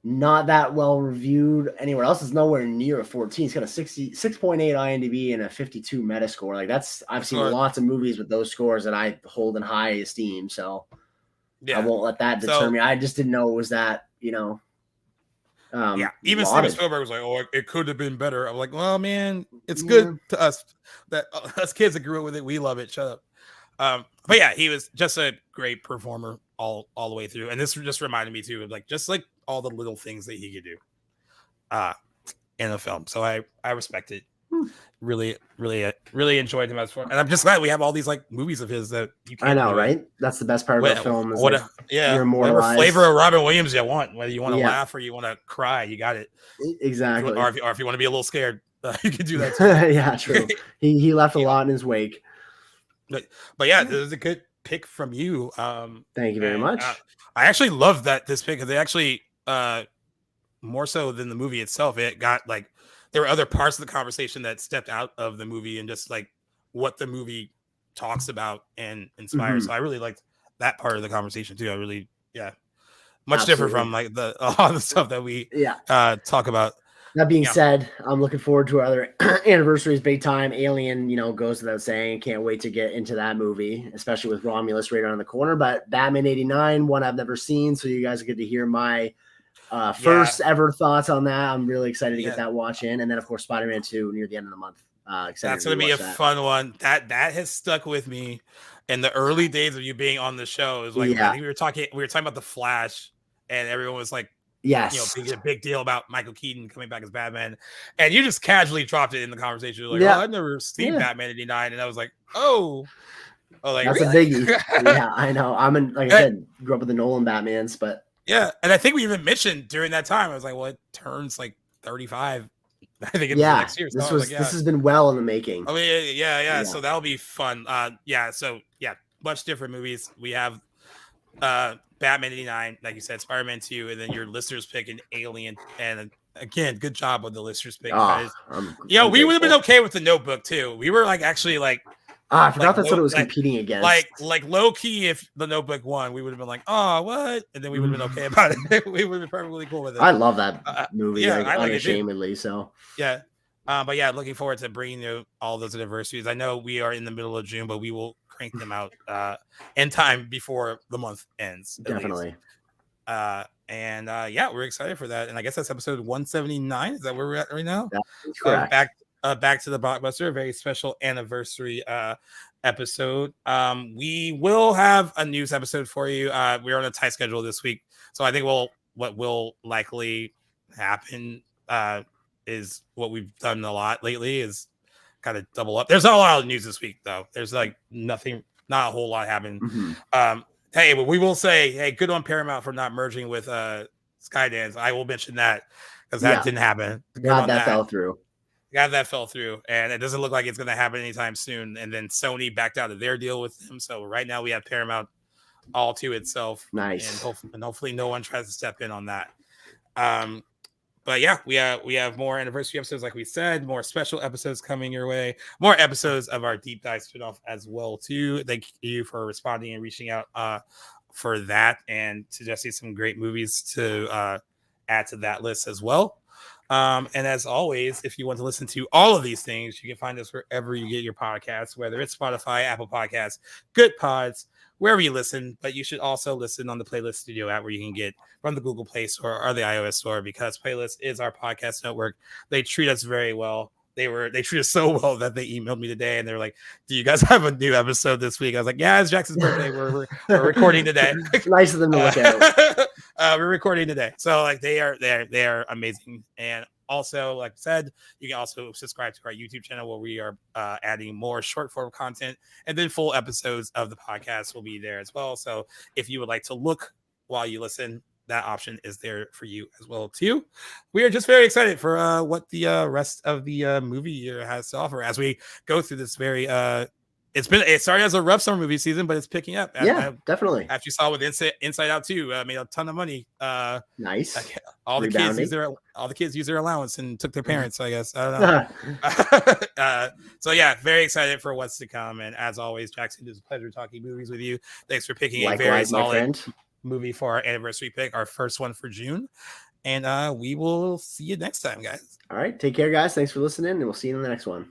[SPEAKER 7] not that well reviewed anywhere else. It's nowhere near a 14. It's got a 6.8 IMDb and a 52 Metascore. Like, I've seen lots of movies with those scores that I hold in high esteem. So I won't let that deter me. I just didn't know it was that,
[SPEAKER 8] even Steven Spielberg was like, "Oh, it could have been better." I'm like, "Well, man, it's good to us that us kids that grew up with it, we love it." Shut up. But yeah, he was just a great performer all the way through, and this just reminded me too of like just like all the little things that he could do in a film. So I respect it. really enjoyed him as far, and I'm just glad we have all these like movies of his that you can.
[SPEAKER 7] I know, right? That's the best part about film. Is
[SPEAKER 8] whatever flavor of Robin Williams you want, whether you want to laugh or you want to cry, you got it.
[SPEAKER 7] Exactly.
[SPEAKER 8] Or if you want to be a little scared, you can do that too.
[SPEAKER 7] Yeah, true. He left a lot in his wake.
[SPEAKER 8] But yeah, this is a good pick from you.
[SPEAKER 7] Thank you very much.
[SPEAKER 8] I actually love this pick because they actually more so than the movie itself, it got like there were other parts of the conversation that stepped out of the movie and just like what the movie talks about and inspires. So I really liked that part of the conversation too. I really, much different from like all the stuff that we talk about.
[SPEAKER 7] That being said, I'm looking forward to our other anniversaries big time. Alien, goes without saying. Can't wait to get into that movie, especially with Romulus right around the corner. But Batman 89, one I've never seen, so you guys get to hear my first ever thoughts on that. I'm really excited to get that watch in. And then, of course, Spider-Man 2 near the end of the month.
[SPEAKER 8] That's going to be a fun one. That has stuck with me in the early days of you being on the show. It was like, I think we were talking about The Flash, and everyone was like,
[SPEAKER 7] yes,
[SPEAKER 8] being a big deal about Michael Keaton coming back as Batman, and you just casually dropped it in the conversation. You're like, "Oh, I've never seen Batman '89," and I was like, "Oh, like
[SPEAKER 7] that's
[SPEAKER 8] really?
[SPEAKER 7] a biggie." Yeah, I know. I said, grew up with the Nolan Batmans, but
[SPEAKER 8] and I think we even mentioned during that time, I was like, "Well, it turns like 35." I think it's next year. So this
[SPEAKER 7] has been well in the making.
[SPEAKER 8] Oh yeah. So that'll be fun. Much different movies. We have Batman 89, like you said, Spider-Man 2, and then your listeners pick an Alien. And again, good job on the listeners pick. We would have been okay with the Notebook too. We were like actually like
[SPEAKER 7] I forgot that's what it was competing against.
[SPEAKER 8] Like low key, if the Notebook won, we would have been like, oh, what? And then we would have been okay about it. We would have been perfectly cool with it.
[SPEAKER 7] I love that movie, I like unashamedly. So
[SPEAKER 8] but yeah, looking forward to bringing you all those anniversaries. I know we are in the middle of June, but we will crank them out in time before the month ends.
[SPEAKER 7] Definitely.
[SPEAKER 8] We're excited for that. And I guess that's episode 179. Is that where we're at right now?
[SPEAKER 7] That's correct.
[SPEAKER 8] Back to the Blockbuster, a very special anniversary episode. We will have a news episode for you. We're on a tight schedule this week, so I think what will likely happen is what we've done a lot lately is kind of double up. There's not a lot of news this week though. There's like nothing, not a whole lot happened. Hey, but we will say, hey, good on Paramount for not merging with Skydance. I will mention that because that didn't happen.
[SPEAKER 7] That fell through.
[SPEAKER 8] That fell through, and it doesn't look like it's going to happen anytime soon. And then Sony backed out of their deal with them. So right now we have Paramount all to itself.
[SPEAKER 7] Nice.
[SPEAKER 8] And hopefully no one tries to step in on that. But yeah, we have more anniversary episodes, like we said, more special episodes coming your way, more episodes of our deep dive spinoff as well too. Thank you for responding and reaching out for that and suggesting some great movies to add to that list as well. And as always, if you want to listen to all of these things, you can find us wherever you get your podcasts, whether it's Spotify, Apple Podcasts, Good Pods, wherever you listen. But you should also listen on the Playlist Studio app where you can get from the Google Play Store or the iOS Store, because Playlist is our podcast network. They treat us very well. They treat us so well that they emailed me today and they're like, "Do you guys have a new episode this week?" I was like, "Yeah, it's Jackson's birthday. We're recording today."
[SPEAKER 7] Nice of them to look at.
[SPEAKER 8] We're recording today, so like they are amazing. And also, like I said, you can also subscribe to our YouTube channel where we are adding more short form content, and then full episodes of the podcast will be there as well. So if you would like to look while you listen, that option is there for you as well too. We are just very excited for what the rest of the movie year has to offer as we go through this very it started as a rough summer movie season, but it's picking up.
[SPEAKER 7] Definitely.
[SPEAKER 8] After you saw with Inside Out 2, made a ton of money.
[SPEAKER 7] Nice.
[SPEAKER 8] All the kids used their allowance and took their parents, I guess. I don't know. So yeah, very excited for what's to come. And as always, Jackson, it is a pleasure talking movies with you. Thanks for picking a very solid movie for our anniversary pick, our first one for June. And we will see you next time, guys.
[SPEAKER 7] All right. Take care, guys. Thanks for listening, and we'll see you in the next one.